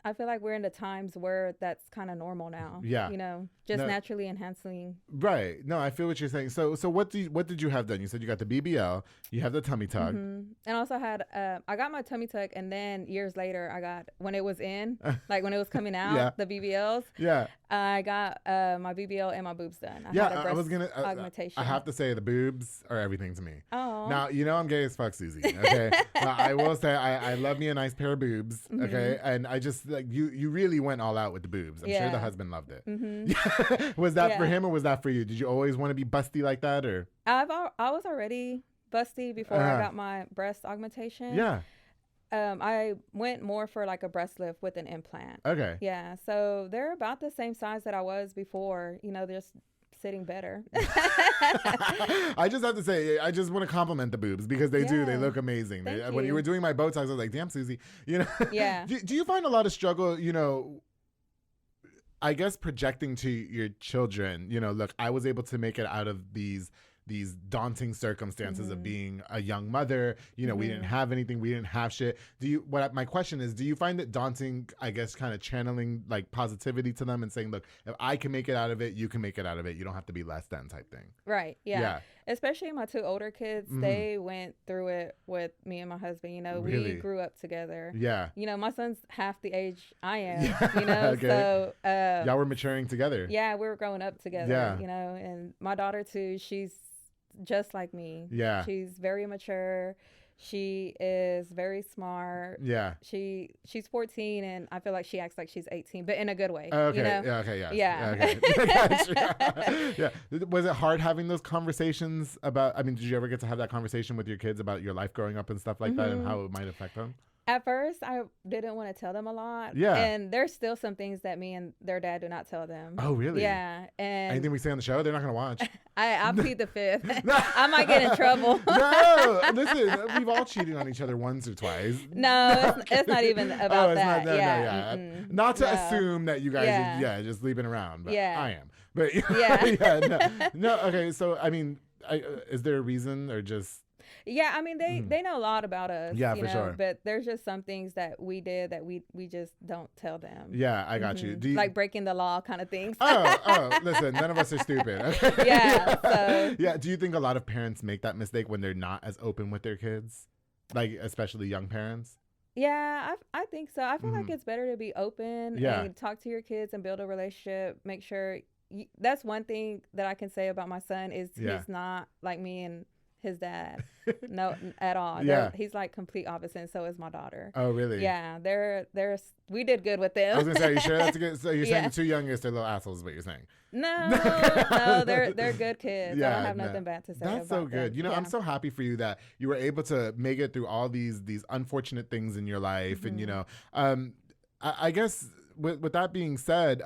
I feel like we're in the times where that's kind of normal now. Yeah. You know, just naturally enhancing. Right. No, I feel what you're saying. So what did you have done? You said you got the BBL, you have the tummy tuck. Mm-hmm. And also had, I got my tummy tuck, and then years later, I got, when it was in, like when it was coming out, the BBLs. Yeah. I got my BBL and my boobs done. I was gonna augmentation. I have to say the boobs are everything to me. Oh. Now you know I'm gay as fuck, Susie. Okay. I will say I love me a nice pair of boobs. Mm-hmm. Okay, and I just like you really went all out with the boobs. I'm sure the husband loved it. Mm-hmm. Was that for him or was that for you? Did you always want to be busty like that or? I was already busty before I got my breast augmentation. Yeah. I went more for like a breast lift with an implant. Okay. Yeah. So they're about the same size that I was before. You know, they're just sitting better. I just have to say, I just want to compliment the boobs because they do. They look amazing. When you were doing my Botox, I was like, damn, Susie. You know? Yeah. Do you find a lot of struggle, you know, I guess projecting to your children, you know, look, I was able to make it out of these daunting circumstances of being a young mother. You know, we didn't have anything. We didn't have shit. My question is, do you find it daunting, I guess, kind of channeling like positivity to them and saying, look, if I can make it out of it, you can make it out of it. You don't have to be less than type thing. Right. Yeah. Especially my two older kids, they went through it with me and my husband. You know, we grew up together. Yeah. You know, my son's half the age I am, you know, okay. So. Y'all were maturing together. Yeah, we were growing up together, you know, and my daughter too, she's just like me. Yeah. She's very mature. She is very smart. Yeah. She's 14 and I feel like she acts like she's 18, but in a good way. Okay. You know? Yeah. Okay. Yeah. Yeah. Okay. Yeah. Was it hard having those conversations about, I mean, did you ever get to have that conversation with your kids about your life growing up and stuff like that and how it might affect them? At first, I didn't want to tell them a lot. Yeah. And there's still some things that me and their dad do not tell them. Oh, really? Yeah. And anything we say on the show, they're not going to watch. I plead the fifth. I might get in trouble. No. Listen, we've all cheated on each other once or twice. No, it's not even about that. Not to assume that you guys are just leaving around, but I am. But no. Okay, so, I mean, is there a reason or just... Yeah, I mean, they know a lot about us. Yeah, for sure. But there's just some things that we did that we just don't tell them. Yeah, I got you. Like breaking the law kind of things. Listen, none of us are stupid. Okay? Yeah, so. Yeah, do you think a lot of parents make that mistake when they're not as open with their kids? Like, especially young parents? Yeah, I think so. I feel like it's better to be open and talk to your kids and build a relationship. Make sure, that's one thing that I can say about my son is he's not like me and his dad. No, at all. Yeah. He's like complete opposite, and so is my daughter. Oh, really? Yeah, we did good with them. I was gonna say, are you sure that's good? So you're saying the two youngest are little assholes is what you're saying? No, they're good kids. I don't have nothing bad to say about them. That's so good. You know, I'm so happy for you that you were able to make it through all these unfortunate things in your life, and you know, I guess with that being said,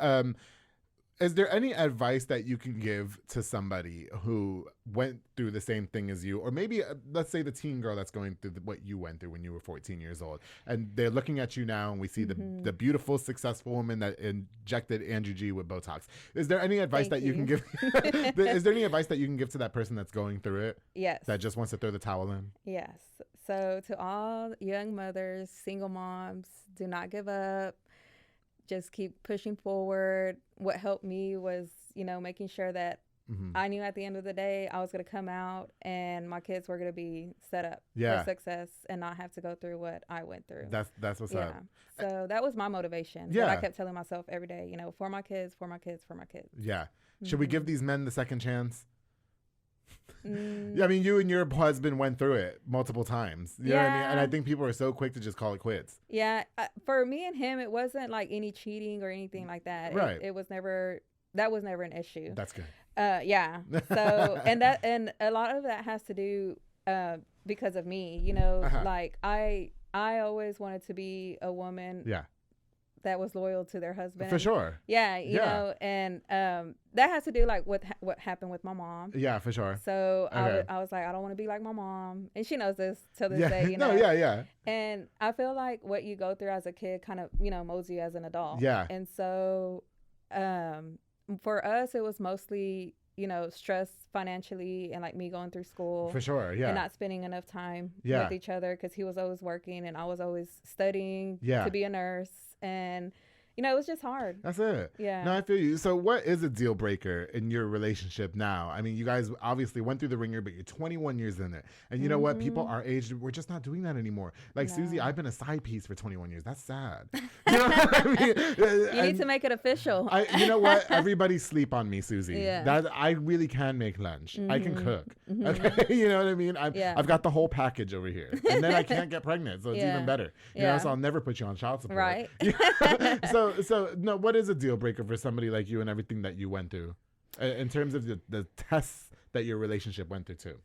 is there any advice that you can give to somebody who went through the same thing as you, or maybe let's say the teen girl that's going through what you went through when you were 14 years old, and they're looking at you now, and we see the beautiful, successful woman that injected Andrew G with Botox. Is there any advice that you can give? Is there any advice that you can give to that person that's going through it? Yes. That just wants to throw the towel in? Yes. So to all young mothers, single moms, do not give up. Just keep pushing forward. What helped me was, you know, making sure that I knew at the end of the day I was going to come out and my kids were going to be set up for success and not have to go through what I went through. That's what's up. So that was my motivation. Yeah. I kept telling myself every day, you know, for my kids, for my kids, for my kids. Yeah. Should we give these men the second chance? Yeah, I mean, you and your husband went through it multiple times. You know what I mean? And I think people are so quick to just call it quits. Yeah. For me and him, it wasn't like any cheating or anything like that. Right. It was never, that was never an issue. That's good. Yeah. So, and a lot of that has to do because of me, you know, like I always wanted to be a woman. Yeah. that was loyal to their husband. For sure. Yeah, you know, and that has to do like with what happened with my mom. Yeah, for sure. So I was like, I don't want to be like my mom, and she knows this till this day. You know. No, yeah. And I feel like what you go through as a kid kind of, you know, molds you as an adult. Yeah. And so, for us, it was mostly, you know, stress financially and like me going through school. For sure, yeah. And not spending enough time with each other because he was always working and I was always studying to be a nurse. And, you know, it was just hard. That's it. Yeah. No, I feel you. So what is a deal breaker in your relationship now? I mean, you guys obviously went through the ringer, but you're 21 years in it. And you know what? People our age, we're just not doing that anymore. Like, Susie, I've been a side piece for 21 years. That's sad. You know what I mean? You need to make it official. You know what? Everybody sleep on me, Susie. Yeah. That I really can make lunch. I can cook. Okay, you know what I mean? I've got the whole package over here. And then I can't get pregnant, so it's even better. You know, so I'll never put you on child support. Right. So no, what is a deal breaker for somebody like you and everything that you went through in terms of the tests that your relationship went through too?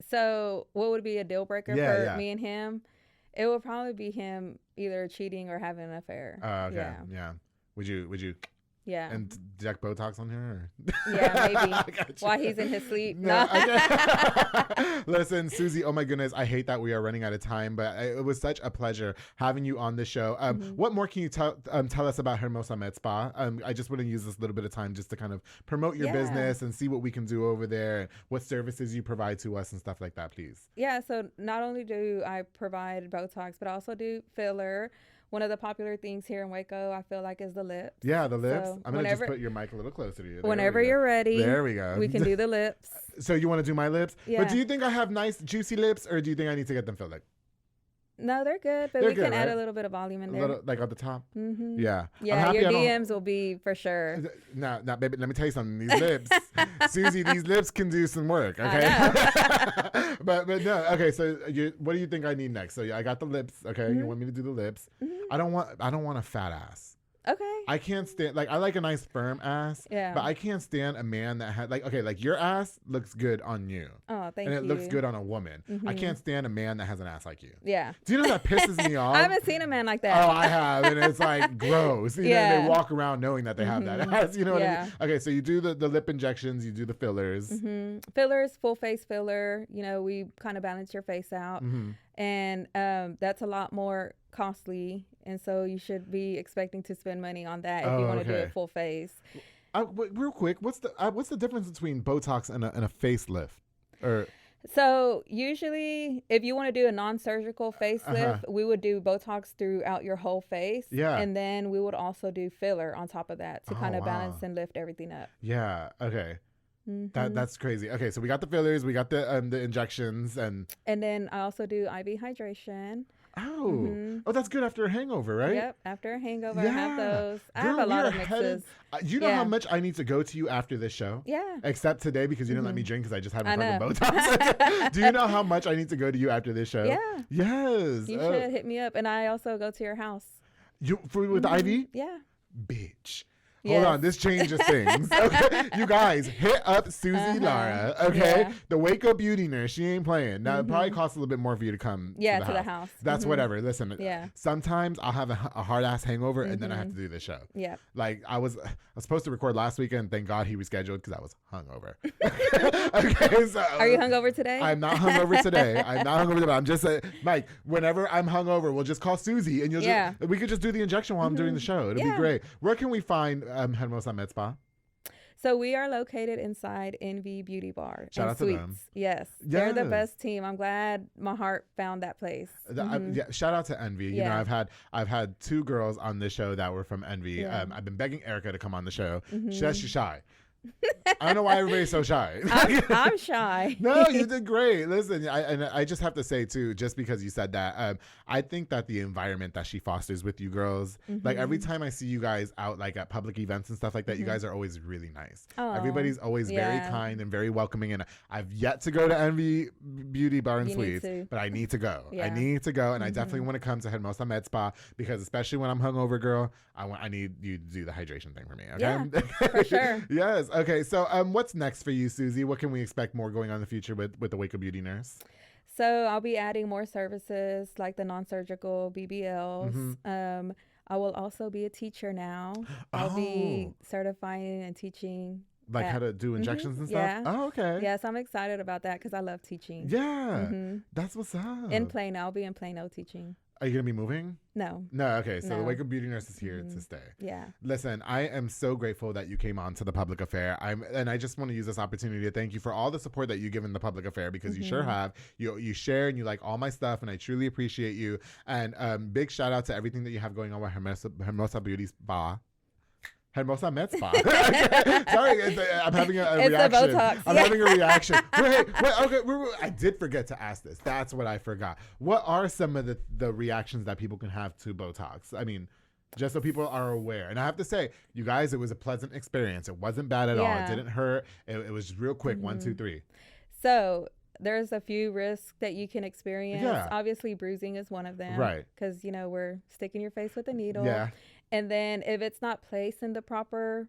So what would be a deal breaker for me and him? It would probably be him either cheating or having an affair. Okay. Yeah. Would you? Yeah. And inject Botox on her? Yeah, maybe. While he's in his sleep. No. Okay. Listen, Susie, oh my goodness, I hate that we are running out of time, but it was such a pleasure having you on the show. What more can you tell us about Hermosa Med Spa? I just want to use this little bit of time just to kind of promote your business and see what we can do over there, what services you provide to us and stuff like that, please. Yeah, so not only do I provide Botox, but I also do filler. One of the popular things here in Waco, I feel like, is the lips. Yeah, the lips. So I'm going to just put your mic a little closer to you. Whenever you're ready. There we go. We can do the lips. So you want to do my lips? Yeah. But do you think I have nice, juicy lips, or do you think I need to get them filled? No, they're good, but we can add a little bit of volume in there. A little, like at the top? Mm-hmm. Yeah. Yeah, your DMs will be for sure. Now, baby, let me tell you something. These lips, Susie, these lips can do some work, okay? I know. but no, okay, so what do you think I need next? So I got the lips, okay? You want me to do the lips? I don't want a fat ass. Okay. I can't stand, like, I like a nice firm ass, but I can't stand a man that had, like, okay, like your ass looks good on you. Oh, thank you. And it looks good on a woman. I can't stand a man that has an ass like you. Yeah. Do you know that pisses me off? I haven't seen a man like that. Oh, I have, and it's like gross. You know, they walk around knowing that they have that ass. You know what I mean? Okay, so you do the lip injections, you do the fillers. Fillers, full face filler. You know, we kind of balance your face out. And that's a lot more costly, and so you should be expecting to spend money on that if you want to do it full face. Real quick, what's the difference between Botox and a facelift? So usually, if you want to do a non-surgical facelift, we would do Botox throughout your whole face. Yeah. And then we would also do filler on top of that to kind of balance and lift everything up. Yeah. Okay. That's crazy. Okay, so we got the fillers, we got the injections, and then I also do IV hydration. Oh, that's good after a hangover, right? Yep, after a hangover, I have those. I have a lot of mixes. You know how much I need to go to you after this show? Yeah. Except today because you didn't let me drink because I just had my fucking Botox. Do you know how much I need to go to you after this show? Yeah. Yes. You should hit me up, and I also go to your house. With the IV? Yeah. Bitch. Hold on, this changes things. Okay, you guys, hit up Susie Lara. Okay, the Waco Beauty Nurse. She ain't playing. Now it probably costs a little bit more for you to come. Yeah, to the house. That's whatever. Listen. Yeah. Sometimes I'll have a hard ass hangover and then I have to do this show. Yeah. Like I was supposed to record last weekend. Thank God he rescheduled because I was hungover. Okay. So are you hungover today? I'm not hungover today. I'm just Mike. Whenever I'm hungover, we'll just call Susie and we could just do the injection while I'm doing the show. It'll be great. Where can we find Hermosa Med Spa? So we are located inside Envy Beauty Bar. Shout out to them. Yes. They're the best team. I'm glad my heart found that place. Shout out to Envy. You know, I've had 2 girls on this show that were from Envy. I've been begging Erica to come on the show. She's shy. I don't know why everybody's so shy. I'm shy. No, you did great. Listen, I just have to say too, just because you said that, I think that the environment that she fosters with you girls, like every time I see you guys out like at public events and stuff like that, you guys are always really nice. Everybody's always very kind and very welcoming. And I've yet to go to Envy Beauty Bar and Suites, but I need to go. I need to go, and I definitely want to come to Hermosa Med Spa because especially when I'm hungover, girl, I need you to do the hydration thing for me. Okay? Yeah, for sure. Yes. Okay. So what's next for you, Susie? What can we expect more going on in the future with the Waco Beauty Nurse? So I'll be adding more services like the non-surgical BBLs. I will also be a teacher now. I'll be certifying and teaching. Like how to do injections and stuff? Yeah. Oh, okay. Yes, I'm excited about that because I love teaching. Yeah. That's what's up. In Plano. I'll be in Plano teaching. Are you going to be moving? No. No, okay. So the Waco Beauty Nurse is here to stay. Yeah. Listen, I am so grateful that you came on to the Public Affair. And I just want to use this opportunity to thank you for all the support that you give in the Public Affair, because you sure have. You share and you like all my stuff, and I truly appreciate you. And big shout out to everything that you have going on with Hermosa Beauty Spa. Hermosa Med Spa. Sorry, I'm having a reaction. The Botox. I'm having a reaction. Wait, okay. I did forget to ask this. That's what I forgot. What are some of the reactions that people can have to Botox? I mean, just so people are aware. And I have to say, you guys, it was a pleasant experience. It wasn't bad at all. It didn't hurt. It was real quick. 1, 2, 3. So there's a few risks that you can experience. Yeah. Obviously, bruising is one of them. Right. Because, we're sticking your face with a needle. Yeah. And then if it's not placed in the proper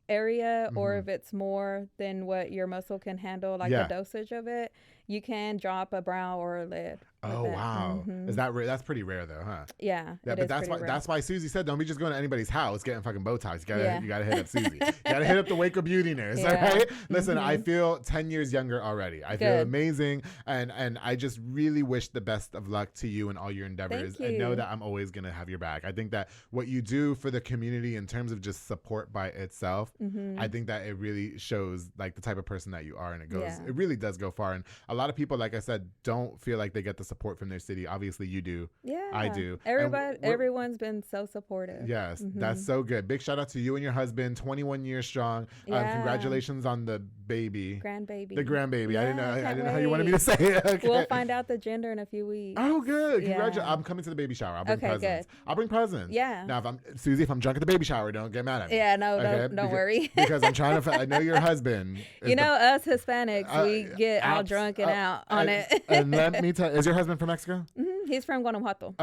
area, or if it's more than what your muscle can handle, like the dosage of it, you can drop a brow or a lid. Oh, wow. Is that that's pretty rare though, huh? Yeah. But that's why Susie said, don't be just going to anybody's house getting fucking Botox. You gotta hit up Susie. You gotta hit up the Waco Beauty Nurse. All right. Listen, I feel 10 years younger already. I feel amazing, and I just really wish the best of luck to you and all your endeavors. And know that I'm always gonna have your back. I think that what you do for the community in terms of just support by itself, I think that it really shows like the type of person that you are, and it really does go far. And a lot of people, like I said, don't feel like they get the support from their city. Obviously you do. Yeah, I do. Everyone's been so supportive. Yes, that's so good. Big shout out to you and your husband, 21 years strong. Congratulations on the baby. Grandbaby. The grandbaby. Yeah, I didn't know how you wanted me to say it. Okay. We'll find out the gender in a few weeks. Oh, good. Congratulations. I'm coming to the baby shower. I'll bring presents. I'll bring presents. Yeah. Now, if I'm drunk at the baby shower, don't get mad at me. Yeah, no, don't worry. Because I'm trying to, I know your husband. Us Hispanics, we get all drunk and out on it. And let me tell you, is your husband from Mexico? He's from Guanajuato.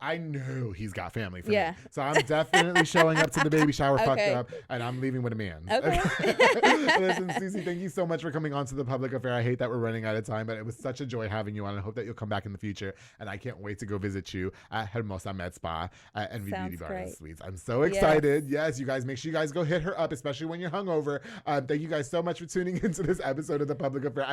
I know he's got family for me. So I'm definitely showing up to the baby shower fucked up, and I'm leaving with a man. Okay. Listen, Susie, thank you so much for coming on to the Public Affair. I hate that we're running out of time, but it was such a joy having you on. I hope that you'll come back in the future, and I can't wait to go visit you at Hermosa Med Spa at Envy Beauty Bar and Suites. I'm so excited. Yes, you guys, make sure you guys go hit her up, especially when you're hungover. Thank you guys so much for tuning into this episode of the Public Affair.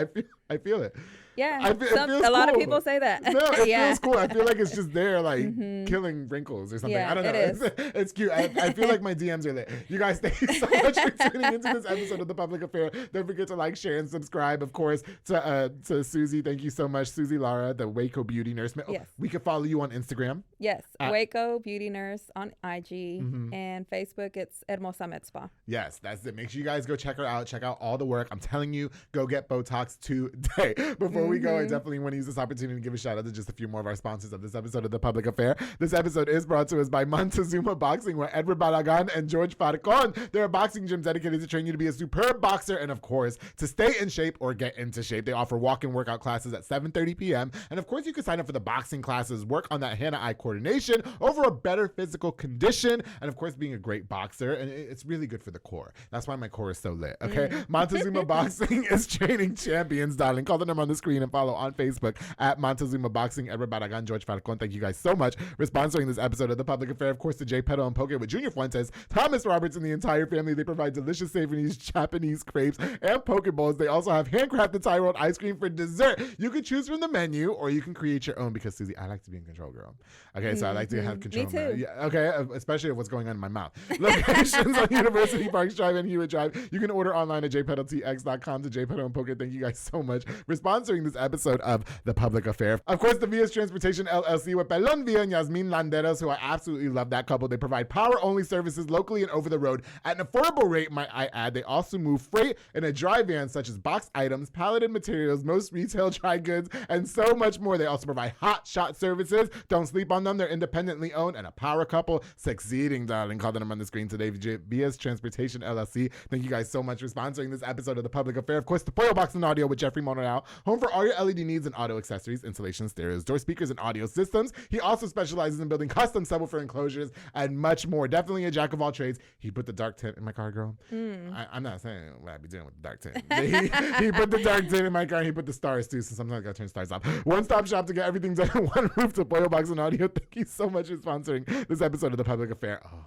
I feel it. Yeah, a lot of people say that. No, it feels cool. I feel like it's just there, like killing wrinkles or something. Yeah, I don't know. It's cute. I feel like my DMs are lit. You guys, thank you so much for tuning into this episode of the Public Affair. Don't forget to like, share, and subscribe. Of course, to Susie. Thank you so much, Susie Lara, the Waco Beauty Nurse. Yes. We can follow you on Instagram. Yes, Waco Beauty Nurse on IG and Facebook. It's Hermosa Med Spa. Yes, that's it. Make sure you guys go check her out. Check out all the work. I'm telling you, go get Botox today. Before we go, I definitely want to use this opportunity to give a shout out to just a few more of our sponsors of this episode of The Public Affair. This episode is brought to us by Montezuma Boxing, where Edward Balagan and George Falcon, they're a boxing gym dedicated to train you to be a superb boxer and, of course, to stay in shape or get into shape. They offer walk-in workout classes at 7:30 p.m. And, of course, you can sign up for the boxing classes, work on that hand-eye coordination, over a better physical condition, and, of course, being a great boxer. And it's really good for the core. That's why my core is so lit, okay? Montezuma Boxing is training champions, darling. Call the number on the screen and follow on Facebook at Montezuma Boxing. Edward Baragan, George Falcon, thank you guys so much for sponsoring this episode of The Public Affair. Of course, to Jay Peto and Poke with Junior Fuentes, Thomas Roberts, and the entire family. They provide delicious Japanese crepes and poke bowls. They also have handcrafted Thai rolled ice cream for dessert. You can choose from the menu, or you can create your own, because, Susie, I like to be in control, girl. Okay, so I like to have control. Me too. Yeah, okay, especially of what's going on in my mouth. Locations on University Parks Drive and Hewitt Drive. You can order online at jpedaltx.com. To Jay Peto and Poke, thank you guys so much for sponsoring this episode of The Public Affair. Of course, the Vias Transportation LLC with Pelon Villa and Yasmin Landeros, who I absolutely love that couple. They provide power-only services locally and over the road at an affordable rate, might I add. They also move freight in a dry van, such as boxed items, palleted materials, most retail dry goods, and so much more. They also provide hot shot services. Don't sleep on them. They're independently owned and a power couple succeeding, darling. Call them on the screen today. Vias Transportation LLC. Thank you guys so much for sponsoring this episode of The Public Affair. Of course, the Pollo Box and Audio with Jeffrey Monreal, home for all your LED needs and auto accessories, installation, stereos, door speakers, and audio systems. He also specializes in building custom subwoofer enclosures and much more. Definitely a jack of all trades. He put the dark tint in my car, girl. I'm not saying what I'd be doing with the dark tint. He put the dark tint in my car. And he put the stars too, so sometimes I gotta turn stars off. One-stop shop to get everything done on one roof to Pollo Box and Audio. Thank you so much for sponsoring this episode of The Public Affair. Oh.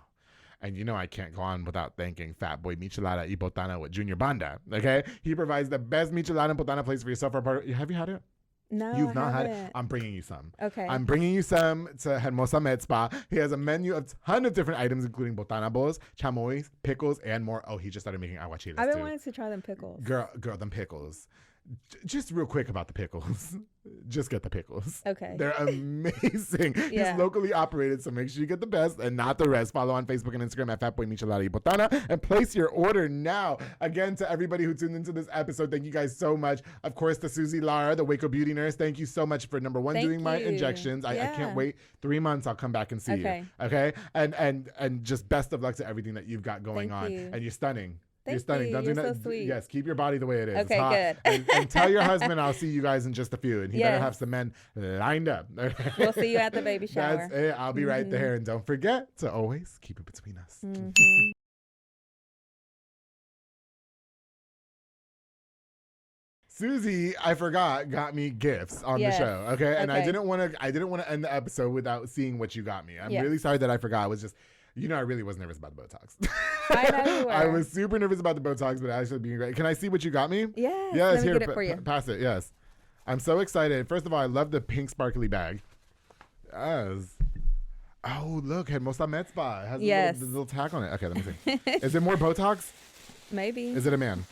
And you know I can't go on without thanking Fat Boy Michelada y Botana with Junior Banda, okay? He provides the best Michelada and Botana place for yourself. Have you had it? No, You've not had it? I'm bringing you some. Okay. I'm bringing you some to Hermosa Med Spa. He has a menu of a ton of different items, including botana bowls, chamois, pickles, and more. Oh, he just started making aguachiles I've been too. wanting to try them pickles. Girl, them pickles. Just real quick about the pickles. Just get the pickles. Okay. They're amazing. Yeah. He's locally operated, so make sure you get the best and not the rest. Follow on Facebook and Instagram at Fatboy Michelada y Botana and place your order now. Again, to everybody who tuned into this episode, thank you guys so much. Of course, to Susie, Lara, the Waco Beauty Nurse, thank you so much for number one, doing my injections. I can't wait. 3 months, I'll come back and see you. Okay? And just best of luck to everything that you've got going on. And you're stunning. You're stunning. You're so sweet. Yes, keep your body the way it is. Okay, good. and tell your husband I'll see you guys in just a few. And he better have some men lined up. We'll see you at the baby shower. That's it. I'll be right there. And don't forget to always keep it between us. Susie, I forgot, got me gifts on the show. Okay. And I didn't want to end the episode without seeing what you got me. I'm really sorry that I forgot. I was just, I really was nervous about the Botox. I know you were. I was super nervous about the Botox, but actually being great. Can I see what you got me? Yes. Yes, let me here, get it for you. Pass it. Yes. I'm so excited. First of all, I love the pink sparkly bag. Yes. Oh, look, Hermosa Med Spa. It has the little tag on it. Okay, let me see. Is it more Botox? Maybe. Is it a man?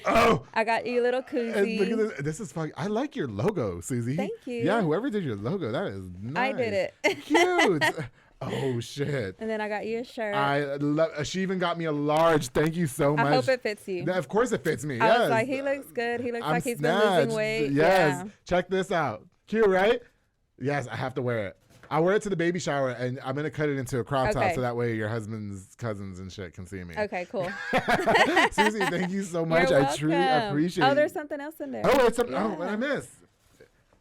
I got you a little koozie. Look at this. This is fun. I like your logo, Susie. Thank you. Yeah, whoever did your logo, that is nice. I did it. Cute. Oh shit. And then I got you a shirt. I love. She even got me a large. Thank you so much. I hope it fits you. Of course it fits me. I was like, he looks good. He looks like he's been losing weight. Yes. Yeah. Check this out. Cute, right? Yes, I have to wear it. I'll wear it to the baby shower, and I'm going to cut it into a crop top so that way your husband's cousins and shit can see me. Okay, cool. Susie, thank you so much. You're I truly appreciate it. Oh, there's something else in there. Oh, it's something. Oh, what did I miss?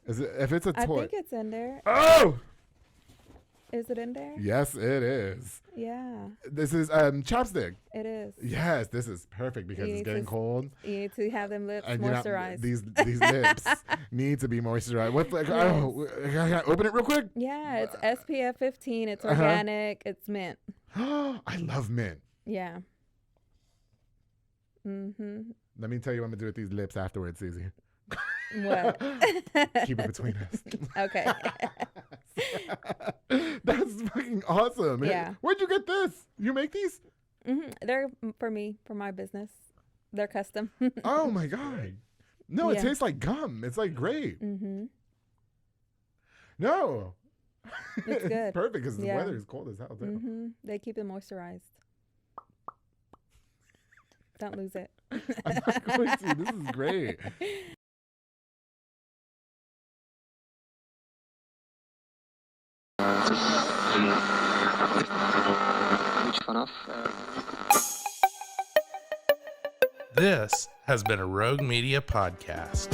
Is it, if it's a toy. I think it's in there. Oh! Is it in there? Yes, it is. Yeah. This is chapstick. It is. Yes, this is perfect because it's getting cold. You need to have them lips and moisturized. These lips need to be moisturized. What's like? Yes. Oh, can I open it real quick? Yeah, it's SPF 15. It's organic. It's mint. I love mint. Yeah. Mhm. Let me tell you what I'm gonna do with these lips afterwards, Susie. What? Keep it between us. Okay. That's fucking awesome. Yeah. Where'd you get this? You make these? They're for me, for my business. They're custom. Oh my God. No, it tastes like gum. It's like great. No. It's good. Perfect because the weather is cold as hell. They keep it moisturized. Don't lose it. I'm not going to. This is great. This has been a Rogue Media podcast.